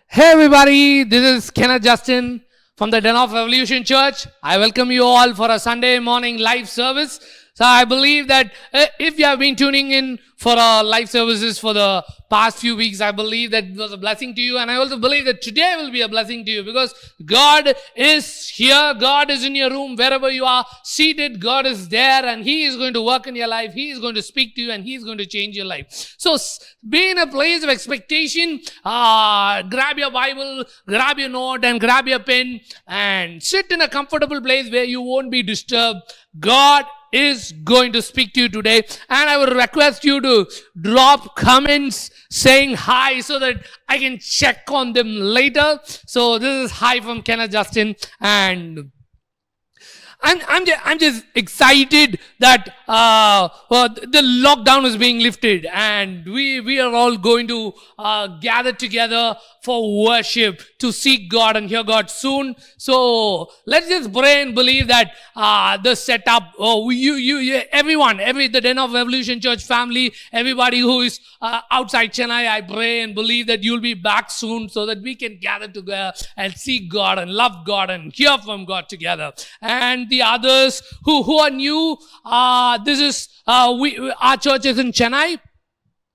Hey everybody, this is Kenneth Justin from the Den of Evolution Church. I welcome you all for a Sunday morning live service. So I believe that if you have been tuning in for our live services for the past few weeks, I believe that it was a blessing to you. And I also believe that today will be a blessing to you because God is here. God is in your room. Wherever you are seated, God is there and He is going to work in your life. He is going to speak to you and He is going to change your life. So be in a place of expectation. Grab your Bible, grab your note and grab your pen and sit in a comfortable place where you won't be disturbed. God is going to speak to you today, and I would request you to drop comments saying hi so that I can check on them later. So this is hi from Kenneth Justin, and I'm just excited that the lockdown is being lifted and we are all going to gather together for worship to seek God and hear God soon. So let's just pray and believe that the setup, everyone, the Den of Evolution Church family, everybody who is outside Chennai, I pray and believe that you'll be back soon so that we can gather together and seek God and love God and hear from God together. And the others who are new, this is our church is in Chennai.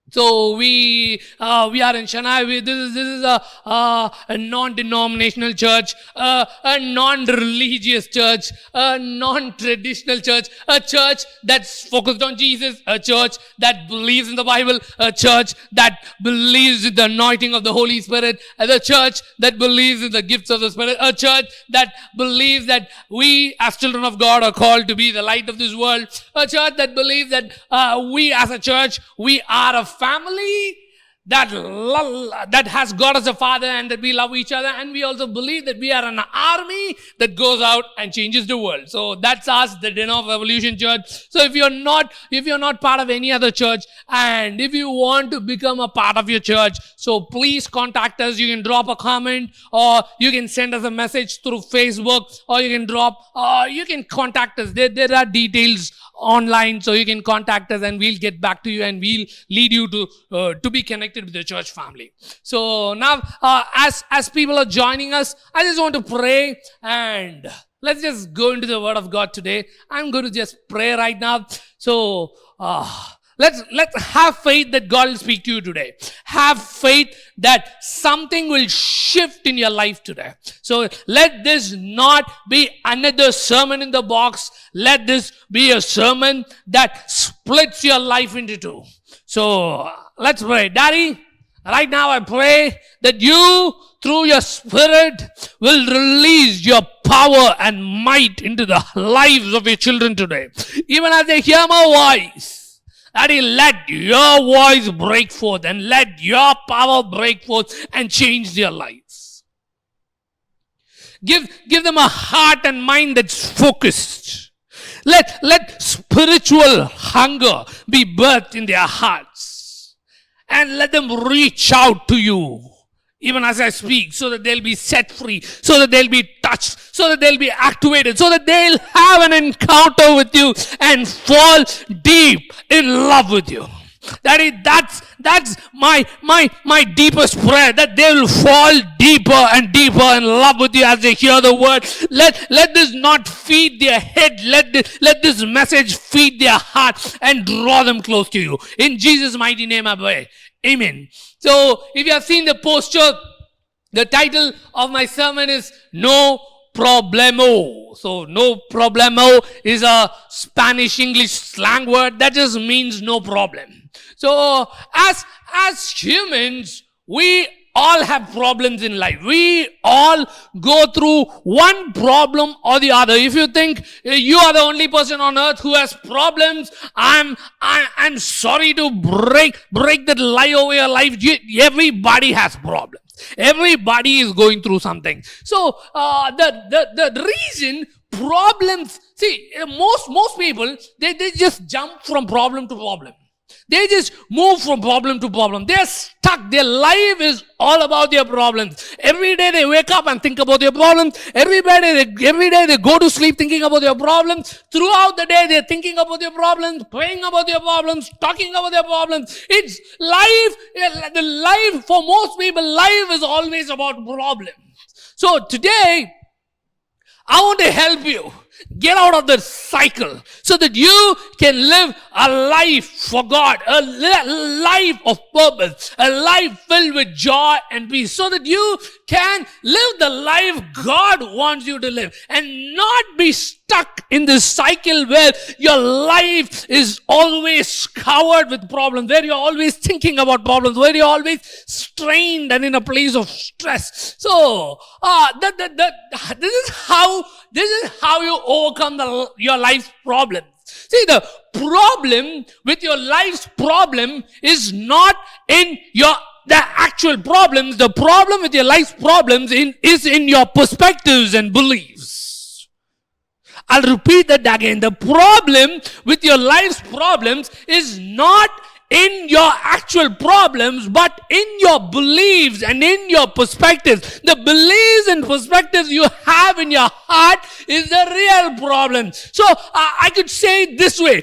So we are in Chennai. This is a non-denominational church, a non-religious church, a non-traditional church, a church that's focused on Jesus, a church that believes in the Bible, a church that believes in the anointing of the Holy Spirit, and a church that believes in the gifts of the Spirit, a church that believes that we as children of God are called to be the light of this world, a church that believes that we as a church, we are a family that has God as a father and that we love each other, and we also believe that we are an army that goes out and changes the world. So that's us, the Den of Evolution Church. So if you're not part of any other church and if you want to become a part of your church, so please contact us. You can drop a comment or you can send us a message through Facebook, or you can contact us. There are details online, so you can contact us and we'll get back to you and we'll lead you to be connected with the church family. So now as people are joining us, I just want to pray and let's just go into the word of God today. I'm going to just pray right now. So let's have faith that God will speak to you today. Have faith that something will shift in your life today. So let this not be another sermon in the box. Let this be a sermon that splits your life into two. So let's pray. Daddy, right now I pray that you, through your Spirit, will release your power and might into the lives of your children today. Even as they hear my voice, Daddy, let your voice break forth and let your power break forth and change their lives. Give them a heart and mind that's focused. Let spiritual hunger be birthed in their hearts. And let them reach out to you, even as I speak, so that they'll be set free, so that they'll be touched, so that they'll be activated, so that they'll have an encounter with you and fall deep in love with you. That's my deepest prayer, that they will fall deeper and deeper in love with you as they hear the word. Let this not feed their head. Let this message feed their heart and draw them close to you. In Jesus' mighty name I pray. Amen. So if you have seen the poster, the title of my sermon is No Problemo. So no problemo is a Spanish English slang word that just means no problem. So as humans, we all have problems in life. We all go through one problem or the other. If you think you are the only person on earth who has problems, I'm sorry to break that lie over your life. Everybody has problems. Everybody is going through something. So the reason problems, see, most people they just jump from problem to problem. They just move from problem to problem. They're stuck. Their life is all about their problems. Every day they wake up and think about their problems. Every day they go to sleep thinking about their problems. Throughout the day they're thinking about their problems, praying about their problems, talking about their problems. It's life. The life, for most people, life is always about problems. So today, I want to help you get out of the cycle so that you can live a life for God, a life of purpose, a life filled with joy and peace, so that you can live the life God wants you to live and not be stuck in this cycle where your life is always covered with problems, where you're always thinking about problems, where you're always strained and in a place of stress. So, this is how you overcome your life's problems. See, the problem with your life's problem is not in the actual problems. The problem with your life's problems is in your perspectives and beliefs. I'll repeat that again. The problem with your life's problems is not in your actual problems, but in your beliefs and in your perspectives. The beliefs and perspectives you have in your heart is the real problem. So I could say it this way: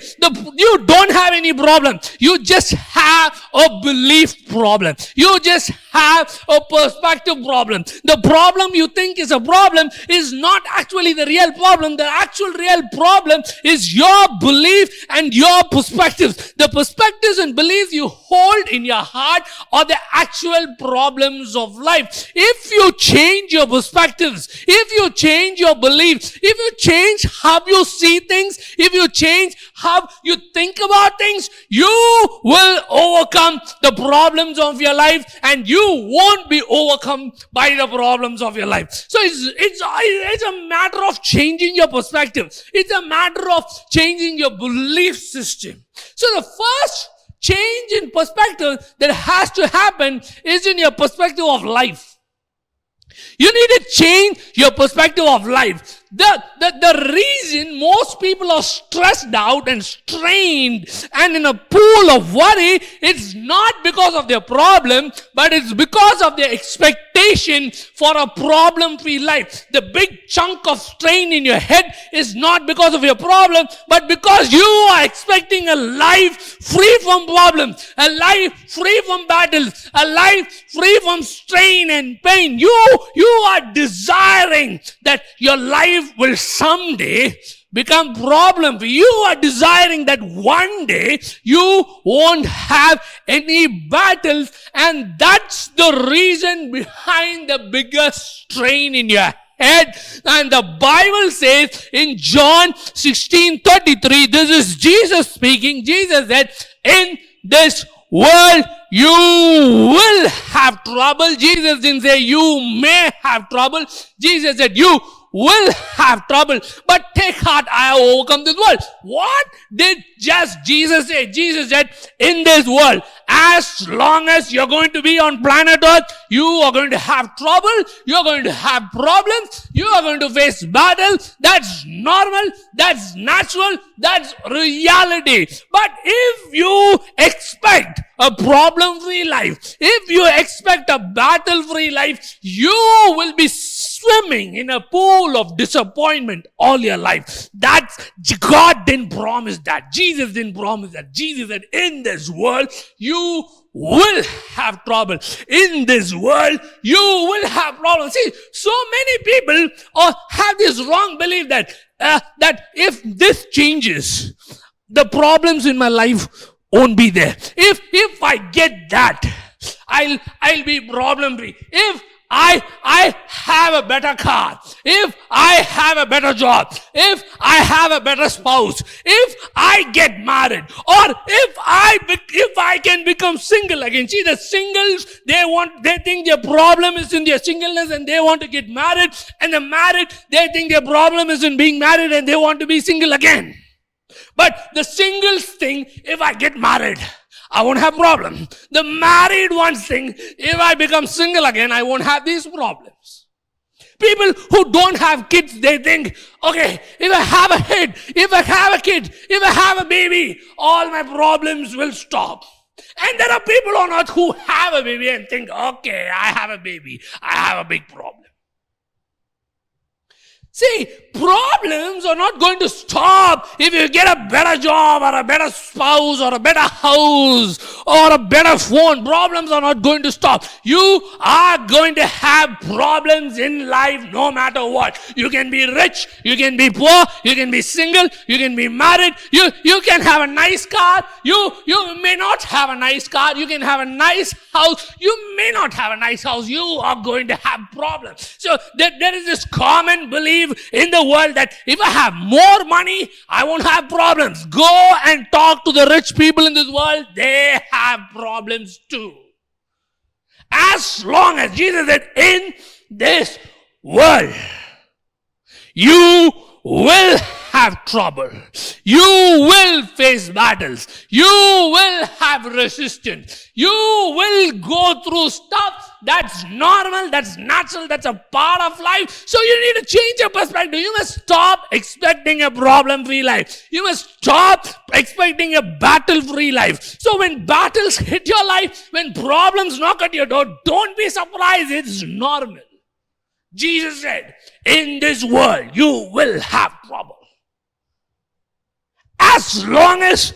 you don't have any problem. You just have a belief problem. You just have a perspective problem. The problem you think is a problem is not actually the real problem. The actual real problem is your belief and your perspectives. The perspectives and beliefs you hold in your heart are the actual problems of life. If you change your perspectives, if you change your beliefs, if you change how you see things, if you change how you think about things, you will overcome the problems of your life and you won't be overcome by the problems of your life. So it's a matter of changing your perspective. It's a matter of changing your belief system. So the first change in perspective that has to happen is in your perspective of life. You need to change your perspective of life. The reason most people are stressed out and strained and in a pool of worry, it's not because of their problem, but it's because of their expectation for a problem-free life. The big chunk of strain in your head is not because of your problem, but because you are expecting a life free from problems, a life free from battles, a life free from strain and pain. You are desiring that your life will someday become problem free. You are desiring that one day you won't have any battles, and that's the reason behind the biggest strain in your head. And the Bible says in John 16:33, this is Jesus speaking. Jesus said, in this world you will have trouble. Jesus didn't say you may have trouble. Jesus said you will have trouble, but take heart, I have overcome this world. What did Jesus say? Jesus said, in this world, as long as you're going to be on planet Earth, you are going to have trouble, you're going to have problems, you are going to face battles. That's normal, that's natural, that's reality. But if you expect a problem-free life, if you expect a battle-free life, you will be swimming in a pool of disappointment all your life. God didn't promise that. Jesus didn't promise that. Jesus said, in this world, you will have trouble. In this world, you will have problems. See, so many people have this wrong belief that if this changes, the problems in my life won't be there. If I get that, I'll be problem free. If I have a better car, if I have a better job, if I have a better spouse, if I get married, or if I can become single again. See, the singles, they think their problem is in their singleness and they want to get married, and the married, they think their problem is in being married and they want to be single again. But the singles think, if I get married, I won't have problem. The married ones think, if I become single again, I won't have these problems. People who don't have kids, they think, okay, if I have a kid, if I have a baby, all my problems will stop. And there are people on earth who have a baby and think, okay, I have a baby, I have a big problem. See, problems are not going to stop if you get a better job or a better spouse or a better house or a better phone. Problems are not going to stop. You are going to have problems in life no matter what. You can be rich, you can be poor, you can be single, you can be married, you can have a nice car, you may not have a nice car, you can have a nice house, you may not have a nice house, you are going to have problems. So there is this common belief in the world that if I have more money, I won't have problems. Go and talk to the rich people in this world. They have problems too. As long as Jesus said, in this world, you will have trouble. You will face battles. You will have resistance. You will go through stuff that's normal, that's natural, that's a part of life. So you need to change your perspective. You must stop expecting a problem-free life. You must stop expecting a battle-free life. So when battles hit your life, when problems knock at your door, don't be surprised. It's normal. Jesus said, in this world, you will have trouble. As long as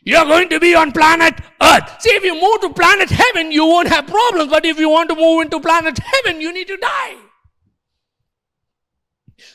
you're going to be on planet Earth. See, if you move to planet Heaven, you won't have problems. But if you want to move into planet Heaven, you need to die.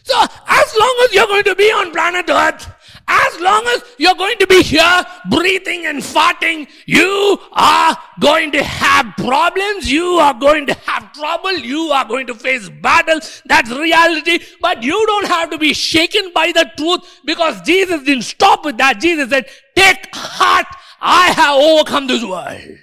So, as long as you're going to be on planet Earth, as long as you're going to be here breathing and farting, you are going to have problems, you are going to have trouble, you are going to face battles. That's reality. But you don't have to be shaken by the truth, because Jesus didn't stop with that. Jesus said, take heart, I have overcome this world.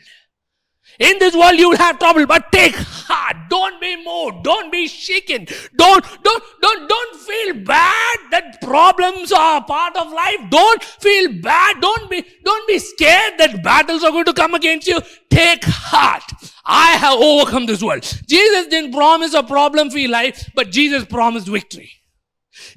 In this world you will have trouble, but take heart. Don't be moved. Don't be shaken. Don't feel bad that problems are a part of life. Don't feel bad. Don't be scared that battles are going to come against you. Take heart. I have overcome this world. Jesus didn't promise a problem-free life, but Jesus promised victory.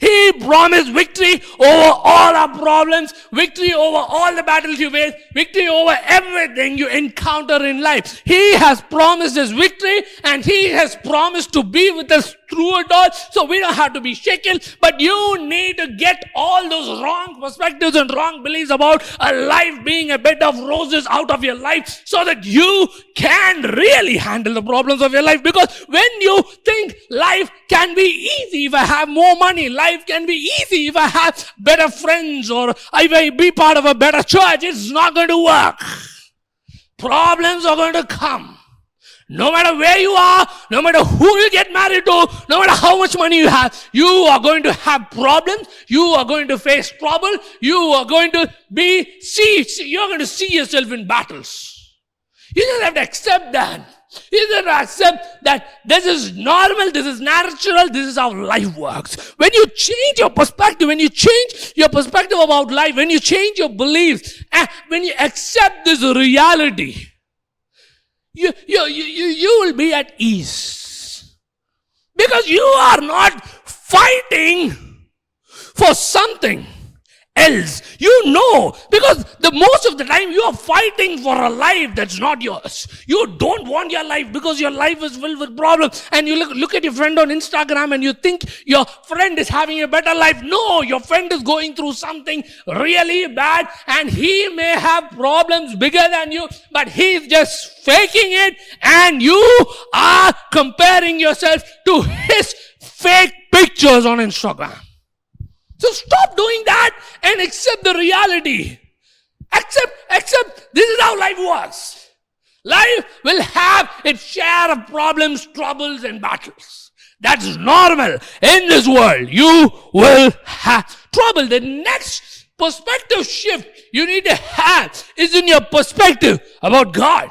He promised victory over all our problems, victory over all the battles you face, victory over everything you encounter in life. He has promised us victory, and He has promised to be with us through it all. So we don't have to be shaken, but you need to get all those wrong perspectives and wrong beliefs about a life being a bed of roses out of your life, so that you can really handle the problems of your life. Because when you think life can be easy if I have more money, life can be easy if I have better friends, or if I be part of a better church, it's not going to work. Problems are going to come. No matter where you are, no matter who you get married to, no matter how much money you have, you are going to have problems. You are going to face trouble. You are going to you're going to see yourself in battles. You just have to accept that. You just have to accept that this is normal, this is natural, this is how life works. When you change your perspective, when you change your perspective about life, when you change your beliefs, when you accept this reality, you will be at ease. Because you are not fighting for something else. You know, because the most of the time you are fighting for a life that's not yours. You don't want your life because your life is filled with problems. And you look at your friend on Instagram and you think your friend is having a better life. No, your friend is going through something really bad, and he may have problems bigger than you, but he's just faking it, and you are comparing yourself to his fake pictures on Instagram. So stop doing that and accept the reality. Accept this is how life works. Life will have its share of problems, troubles, and battles. That's normal. In this world, you will have trouble. The next perspective shift you need to have is in your perspective about God.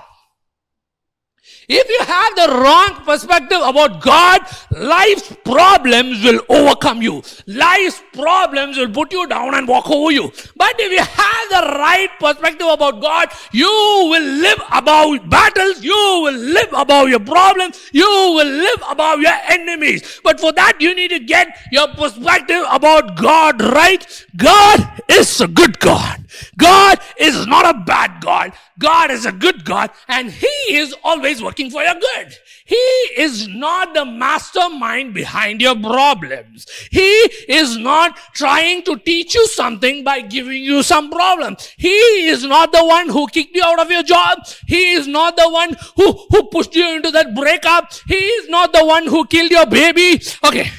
If you have the wrong perspective about God, life's problems will overcome you. Life's problems will put you down and walk over you. But if you have the right perspective about God, you will live above battles, you will live above your problems, you will live above your enemies. But for that, you need to get your perspective about God right. God is a good God. God is not a bad God. God is a good God, and He is always working for your good. He is not the mastermind behind your problems. He is not trying to teach you something by giving you some problem. He is not the one who kicked you out of your job. He is not the one who pushed you into that breakup. He is not the one who killed your baby. Okay,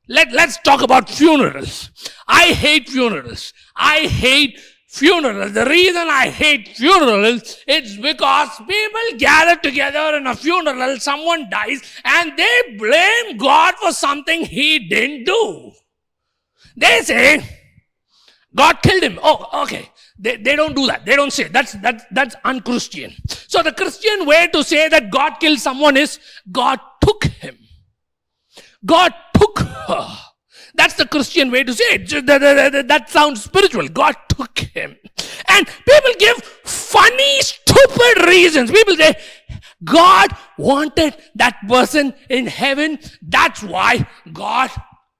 let's talk about funerals. I hate funerals. I hate funerals. The reason I hate funerals is because people gather together in a funeral, someone dies, and they blame God for something He didn't do. They say, God killed him. Oh, okay. They don't do that. They don't say. That's unchristian. So the Christian way to say that God killed someone is, God took him. God took her. That's the Christian way to say it. That sounds spiritual. God took him. And people give funny, stupid reasons. People say, God wanted that person in heaven. That's why God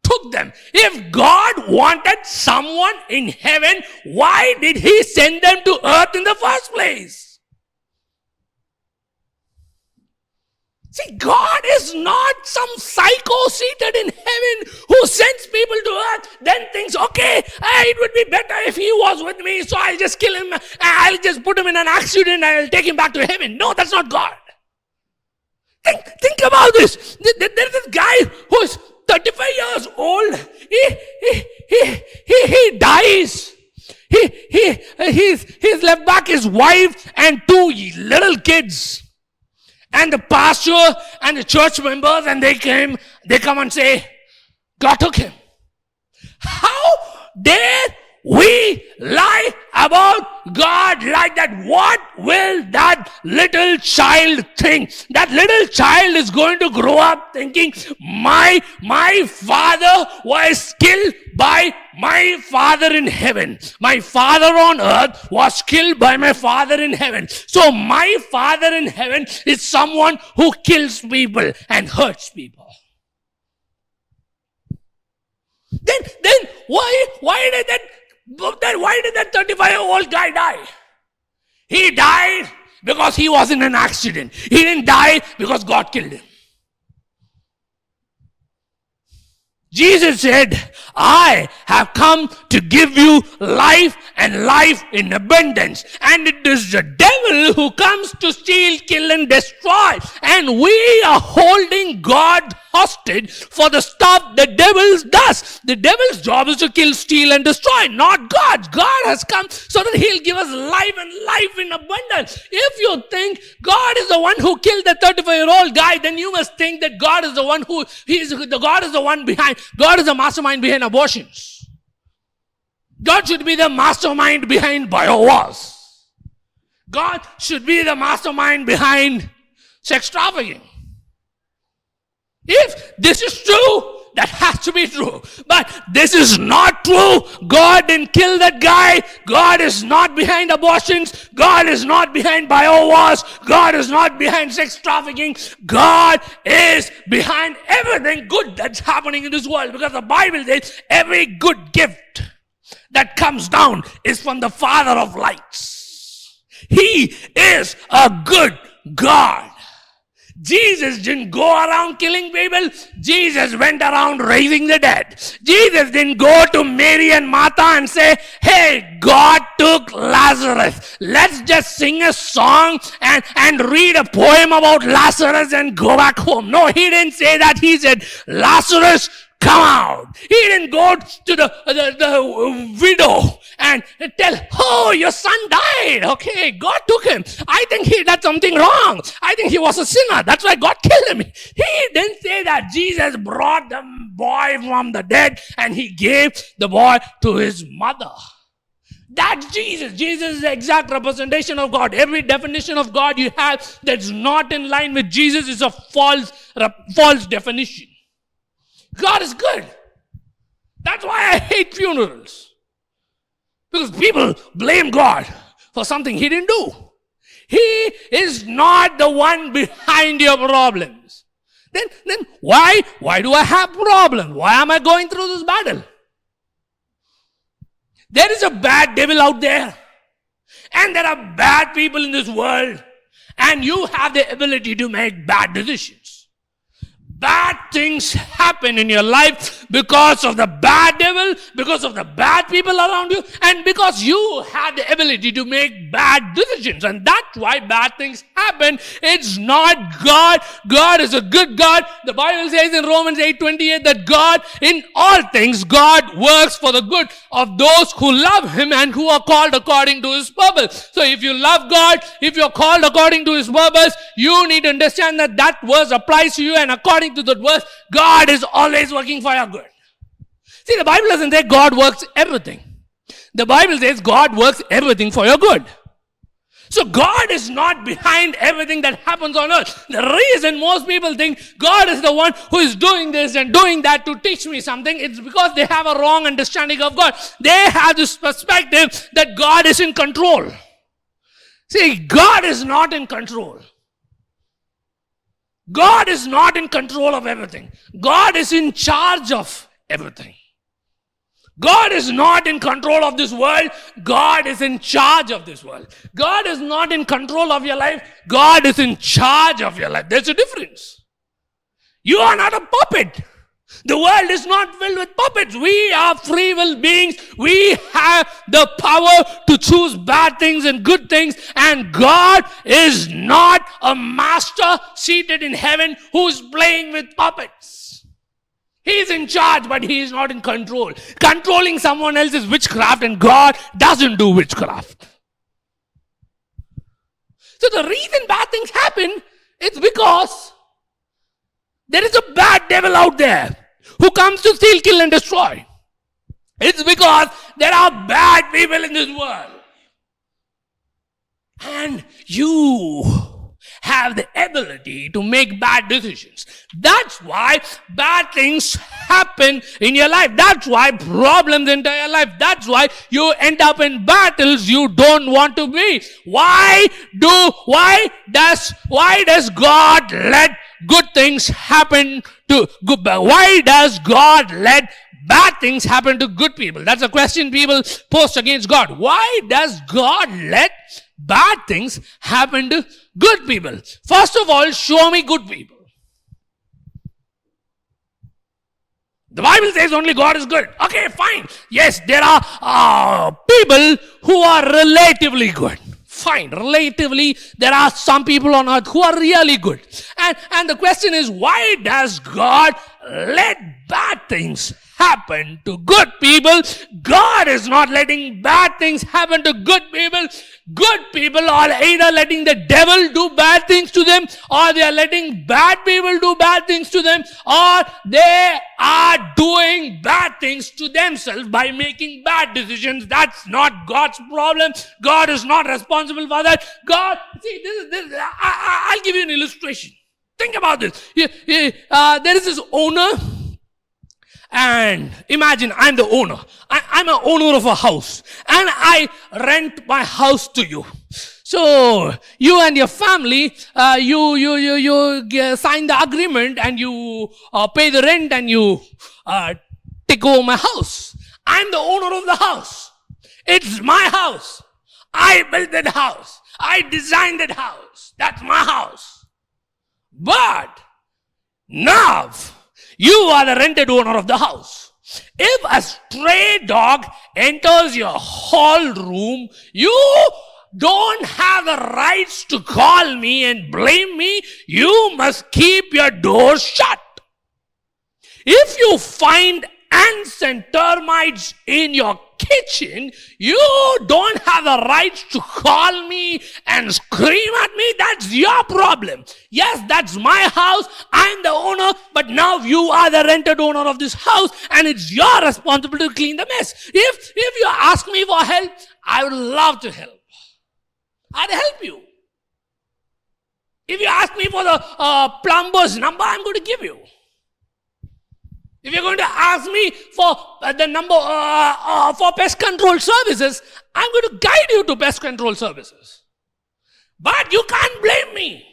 took them. If God wanted someone in heaven, why did He send them to earth in the first place? See, God is not some psycho seated in heaven who sends people to earth, then thinks, okay, it would be better if he was with me, so I'll just kill him, I'll just put him in an accident and I'll take him back to heaven. No, that's not God. Think about this. There's this guy who is 35 years old. He dies. He's left back his wife and 2 little kids. And the pastor and the church members, and they come and say, God took him. How dare we lie about God like that? What will that little child think? That little child is going to grow up thinking, my father was killed by my Father in heaven. My Father on earth was killed by my Father in heaven. So my Father in heaven is someone who kills people and hurts people. Then why did that 35-year-old guy die? He died because he was in an accident. He didn't die because God killed him. Jesus said, I have come to give you life and life in abundance. And it is the devil who comes to steal, kill, and destroy. And we are holding God hostage for the stuff the devil does. The devil's job is to kill, steal, and destroy, not God. God has come so that He'll give us life and life in abundance. If you think God is the one who killed the 35-year-old guy, then you must think that God is the one God is the mastermind behind abortions. God should be the mastermind behind biowars. God should be the mastermind behind sex trafficking. If this is true, that has to be true. But this is not true. God didn't kill that guy. God is not behind abortions. God is not behind biowars. God is not behind sex trafficking. God is behind everything good that's happening in this world. Because the Bible says every good gift that comes down is from the Father of lights. He is a good God. Jesus didn't go around killing people. Jesus went around raising the dead. Jesus didn't go to Mary and Martha and say, hey, God took Lazarus. Let's just sing a song and read a poem about Lazarus and go back home. No, He didn't say that. He said, Lazarus, come out. He didn't go to the widow and tell, oh, your son died. Okay, God took him. I think he did something wrong. I think he was a sinner. That's why God killed him. He didn't say that. Jesus brought the boy from the dead and He gave the boy to his mother. That's Jesus. Jesus is the exact representation of God. Every definition of God you have that's not in line with Jesus is a false definition. God is good. That's why I hate funerals. Because people blame God for something He didn't do. He is not the one behind your problems. Then why do I have problems? Why am I going through this battle? There is a bad devil out there. And there are bad people in this world. And you have the ability to make bad decisions. Bad things happen in your life because of the bad devil, because of the bad people around you, and because you have the ability to make bad decisions. And that's why bad things happen. It's not God. God is a good God. The Bible says in Romans 8:28 that God, in all things, God works for the good of those who love Him and who are called according to His purpose. So if you love God, if you're called according to His purpose, you need to understand that that verse applies to you, and according to that verse, God is always working for your good. See, the Bible doesn't say God works everything. The Bible says God works everything for your good. So God is not behind everything that happens on earth. The reason most people think God is the one who is doing this and doing that to teach me something, it's because they have a wrong understanding of God. They have this perspective that God is in control. See, God is not in control. God is not in control of everything. God is in charge of everything. God is not in control of this world. God is in charge of this world. God is not in control of your life. God is in charge of your life. There's a difference. You are not a puppet. The world is not filled with puppets. We are free will beings. We have the power to choose bad things and good things. And God is not a master seated in heaven who's playing with puppets. He's in charge, but He is not in control. Controlling someone else is witchcraft, and God doesn't do witchcraft. So the reason bad things happen, it's because there is a bad devil out there who comes to steal, kill, and destroy. It's because there are bad people in this world. And you have the ability to make bad decisions. That's why bad things happen in your life. That's why problems enter your life. That's why you end up in battles you don't want to be. Why does God let good things happen to good? Why does God let bad things happen to good people? That's a question people post against God. Why does God let bad things happen to good people? First of all, show me good people. The Bible says only God is good. Okay, fine. Yes, there are people who are relatively good. Fine, relatively, there are some people on earth who are really good. And the question is, why does God let bad things happen to good people? God is not letting bad things happen to good people. Good people are either letting the devil do bad things to them, or they are letting bad people do bad things to them, or they are doing bad things to themselves by making bad decisions. That's not God's problem. God is not responsible for that. God, see, I'll give you an illustration. Think about this. There is this owner, and imagine I'm the owner. I'm an owner of a house, and I rent my house to you. So you and your family, you sign the agreement, and you pay the rent, and you take over my house. I'm the owner of the house. It's my house. I built that house. I designed that house. That's my house. But now you are the rented owner of the house. If a stray dog enters your hall room, you don't have the rights to call me and blame me. You must keep your door shut. If you find ants and termites in your kitchen, you don't have the right to call me and scream at me. That's your problem. Yes, that's my house. I'm the owner, but now you are the rented owner of this house, and it's your responsibility to clean the mess. If you ask me for help, I would love to help. I'd help you. If you ask me for the plumber's number, I'm going to give you. If you're going to ask me for the number for pest control services, I'm going to guide you to pest control services. But you can't blame me.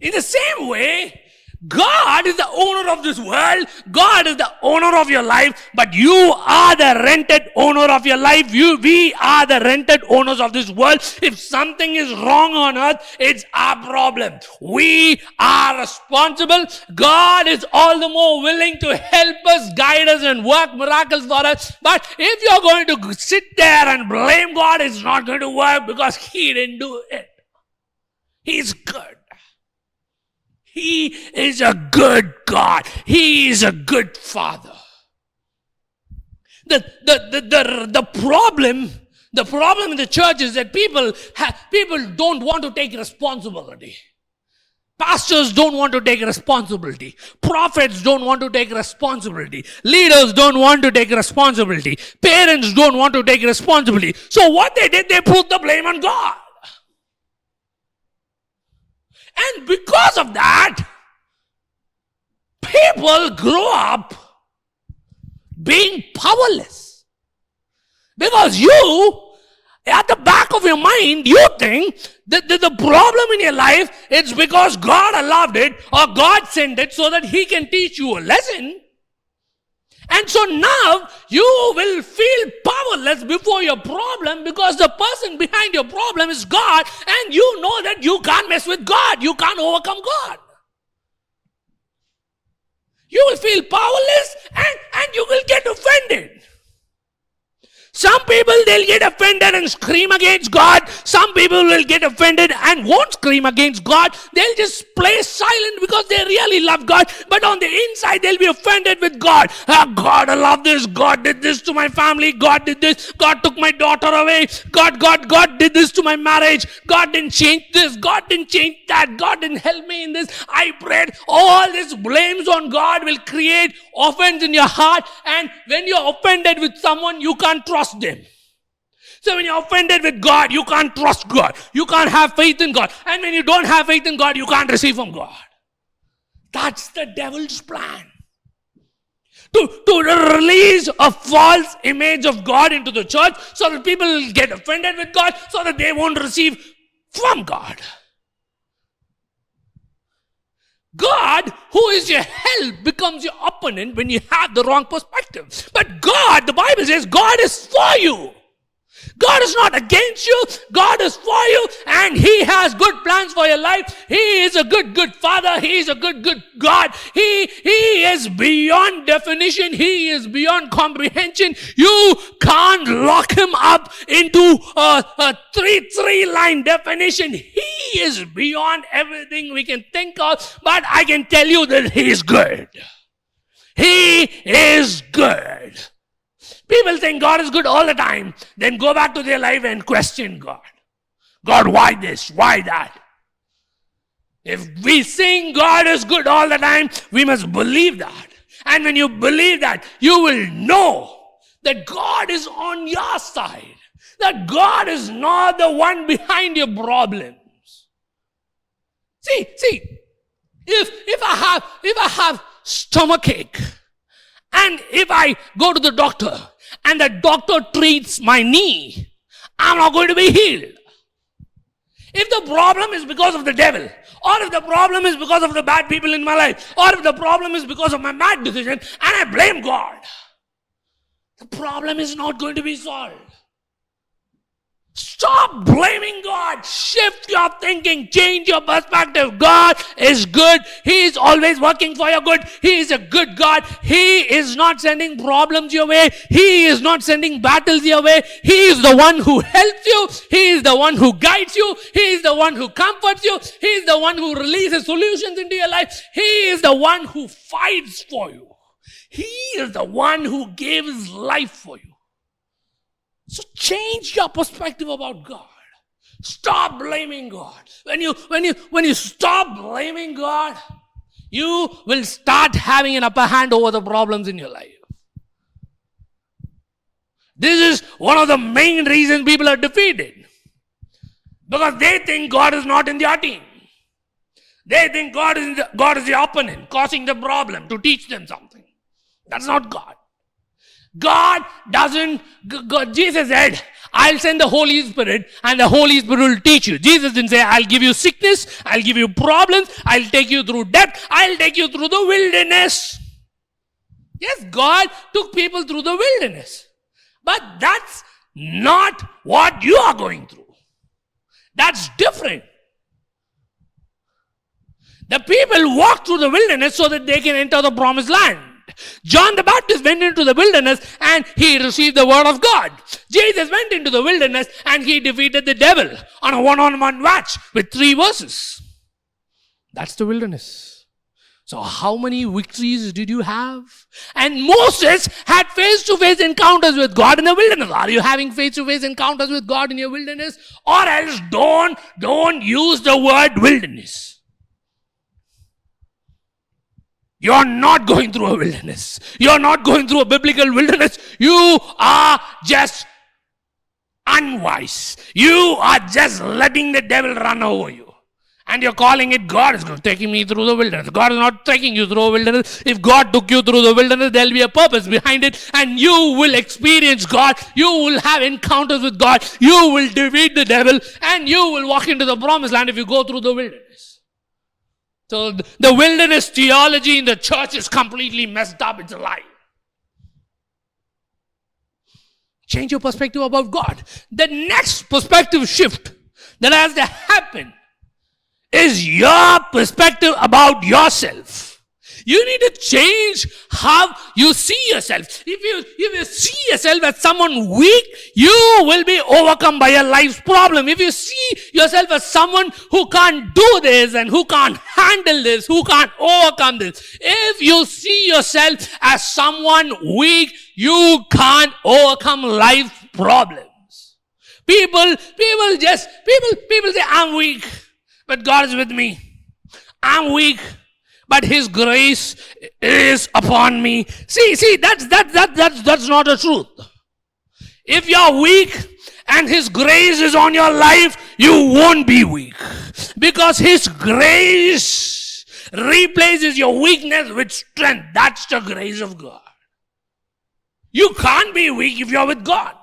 In the same way, God is the owner of this world. God is the owner of your life, but you are the rented owner of your life. We are the rented owners of this world. If something is wrong on earth, it's our problem. We are responsible. God is all the more willing to help us, guide us, and work miracles for us. But if you're going to sit there and blame God, it's not going to work because He didn't do it. He's good. He is a good God. He is a good Father. The problem in the church is that people don't want to take responsibility. Pastors don't want to take responsibility. Prophets don't want to take responsibility. Leaders don't want to take responsibility. Parents don't want to take responsibility. So what they did, they put the blame on God. And because of that, people grow up being powerless. Because you, at the back of your mind, you think that the problem in your life, it's because God allowed it or God sent it so that He can teach you a lesson. And so now you will feel powerless before your problem because the person behind your problem is God, and you know that you can't mess with God. You can't overcome God. You will feel powerless and you will get offended. Some people, they'll get offended and scream against God. Some people will get offended and won't scream against God. They'll just play silent because they really love God. But on the inside, they'll be offended with God. God, I love this. God did this to my family. God did this. God took my daughter away. God did this to my marriage. God didn't change this. God didn't change that. God didn't help me in this. I prayed. All these blames on God will create offense in your heart. And when you're offended with someone, you can't trust them. So when you're offended with God, you can't trust God. You can't have faith in God. And when you don't have faith in God, you can't receive from God. That's the devil's plan. To release a false image of God into the church so that people will get offended with God so that they won't receive from God. God, who is your help, becomes your opponent when you have the wrong perspective. But God, the Bible says, God is for you. God is not against you. God is for you, and He has good plans for your life. He is a good Father. He is a good God. He is beyond definition. He is beyond comprehension. You can't lock Him up into a three-line definition. He is beyond everything we can think of, but I can tell you that He is good. He is good. People think God is good all the time, then go back to their life and question God. God, why this? Why that? If we sing God is good all the time, we must believe that. And when you believe that, you will know that God is on your side. That God is not the one behind your problems. See, if I have stomachache, and if I go to the doctor, and the doctor treats my knee, I'm not going to be healed. If the problem is because of the devil, or if the problem is because of the bad people in my life, or if the problem is because of my bad decision, and I blame God, the problem is not going to be solved. Stop blaming God. Shift your thinking. Change your perspective. God is good. He is always working for your good. He is a good God. He is not sending problems your way. He is not sending battles your way. He is the one who helps you. He is the one who guides you. He is the one who comforts you. He is the one who releases solutions into your life. He is the one who fights for you. He is the one who gives life for you. So change your perspective about God. Stop blaming God. When you stop blaming God, you will start having an upper hand over the problems in your life. This is one of the main reasons people are defeated. Because they think God is not in their team. They think God is the opponent, causing the problem to teach them something. That's not God. God doesn't, Jesus said, I'll send the Holy Spirit and the Holy Spirit will teach you. Jesus didn't say, I'll give you sickness, I'll give you problems, I'll take you through death, I'll take you through the wilderness. Yes, God took people through the wilderness. But that's not what you are going through. That's different. The people walk through the wilderness so that they can enter the promised land. John the Baptist went into the wilderness and he received the word of God. Jesus went into the wilderness and he defeated the devil on a one-on-one match with 3 verses. That's the wilderness. So how many victories did you have? And Moses had face-to-face encounters with God in the wilderness. Are you having face-to-face encounters with God in your wilderness? Or else don't use the word wilderness. You're not going through a wilderness. You're not going through a biblical wilderness. You are just unwise. You are just letting the devil run over you. And you're calling it God is taking me through the wilderness. God is not taking you through a wilderness. If God took you through the wilderness, there'll be a purpose behind it. And you will experience God. You will have encounters with God. You will defeat the devil. And you will walk into the promised land if you go through the wilderness. So the wilderness theology in the church is completely messed up. It's a lie. Change your perspective about God. The next perspective shift that has to happen is your perspective about yourself. You need to change how you see yourself. If you see yourself as someone weak, you will be overcome by your life's problem. If you see yourself as someone who can't do this and who can't handle this, who can't overcome this, if you see yourself as someone weak, you can't overcome life's problems. People say, I'm weak, but God is with me. I'm weak, but His grace is upon me. See, that's not the truth. If you're weak and His grace is on your life, you won't be weak. Because His grace replaces your weakness with strength. That's the grace of God. You can't be weak if you're with God.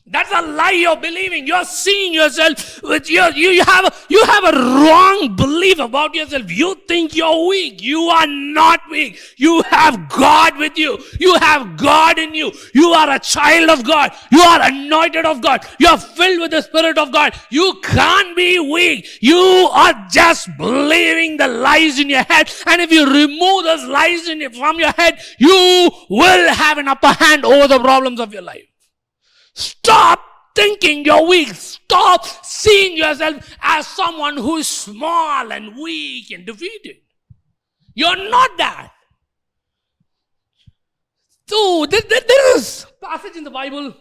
That's a lie you're believing. You're seeing yourself with you have a wrong belief about yourself. You think you're weak. You are not weak. You have God with you. You have God in you. You are a child of God. You are anointed of God. You are filled with the Spirit of God. You can't be weak. You are just believing the lies in your head. And if you remove those lies from your head, you will have an upper hand over the problems of your life. Stop thinking you're weak. Stop seeing yourself as someone who is small and weak and defeated. You're not that. So there is a passage in the Bible,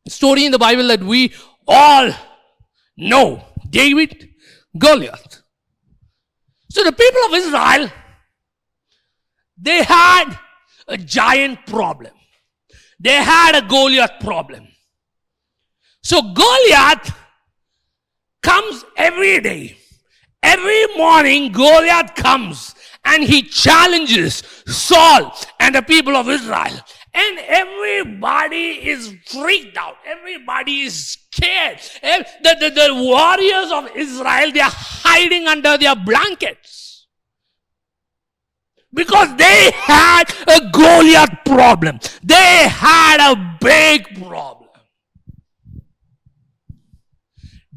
a story in the Bible that we all know. David, Goliath. So the people of Israel, they had a giant problem. They had a Goliath problem. So Goliath comes every day. Every morning Goliath comes and he challenges Saul and the people of Israel. And everybody is freaked out. Everybody is scared. The warriors of Israel, they are hiding under their blankets. Because they had a Goliath problem. They had a big problem.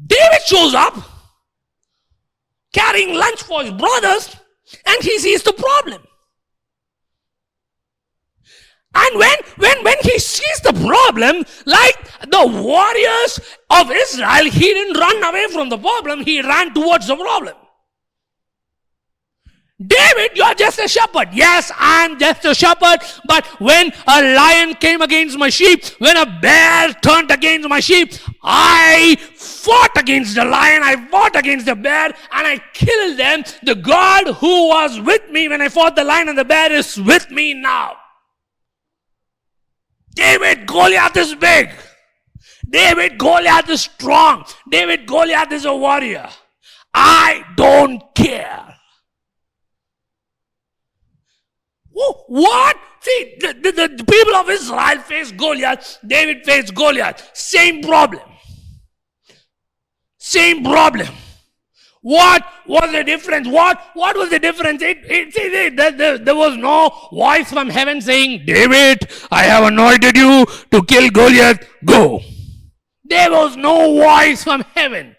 David shows up carrying lunch for his brothers, and he sees the problem. And when he sees the problem, like the warriors of Israel, he didn't run away from the problem, he ran towards the problem. David, you're just a shepherd. Yes, I'm just a shepherd. But when a lion came against my sheep, when a bear turned against my sheep, I fought against the lion, I fought against the bear, and I killed them. The God who was with me when I fought the lion and the bear is with me now. David, Goliath is big. David, Goliath is strong. David, Goliath is a warrior. I don't care. What? See, the people of Israel faced Goliath. David faced Goliath. Same problem. Same problem. What was the difference? What was the difference? There was no voice from heaven saying, David, I have anointed you to kill Goliath. Go. There was no voice from heaven.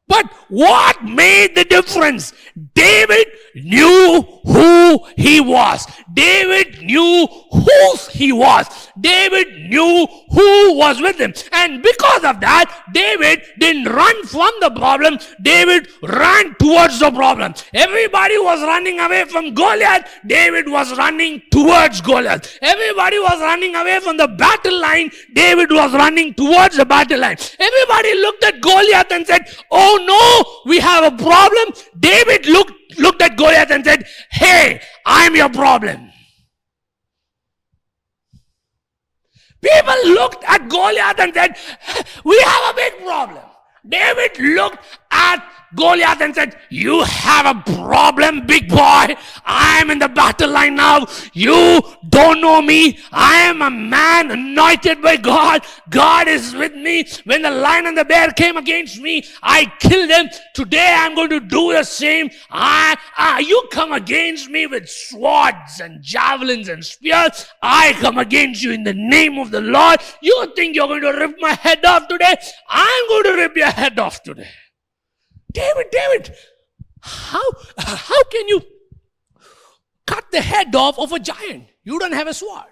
But what made the difference? David knew who he was. David knew whose he was. David knew who was with him. And because of that, David didn't run from the problem. David ran towards the problem. Everybody was running away from Goliath. David was running towards Goliath. Everybody was running away from the battle line. David was running towards the battle line. Everybody looked at Goliath and said, oh no, we have a problem. David looked at Goliath and said, hey, I'm your problem. People looked at Goliath and said, we have a big problem. David looked at Goliath and said, you have a problem, big boy. I'm in the battle line now. You don't know me. I am a man anointed by God. God is with me. When the lion and the bear came against me, I killed them. Today I'm going to do the same. You come against me with swords and javelins and spears. I come against you in the name of the Lord. You think you're going to rip my head off today? I'm going to rip your head off today. David, how can you cut the head off of a giant? You don't have a sword.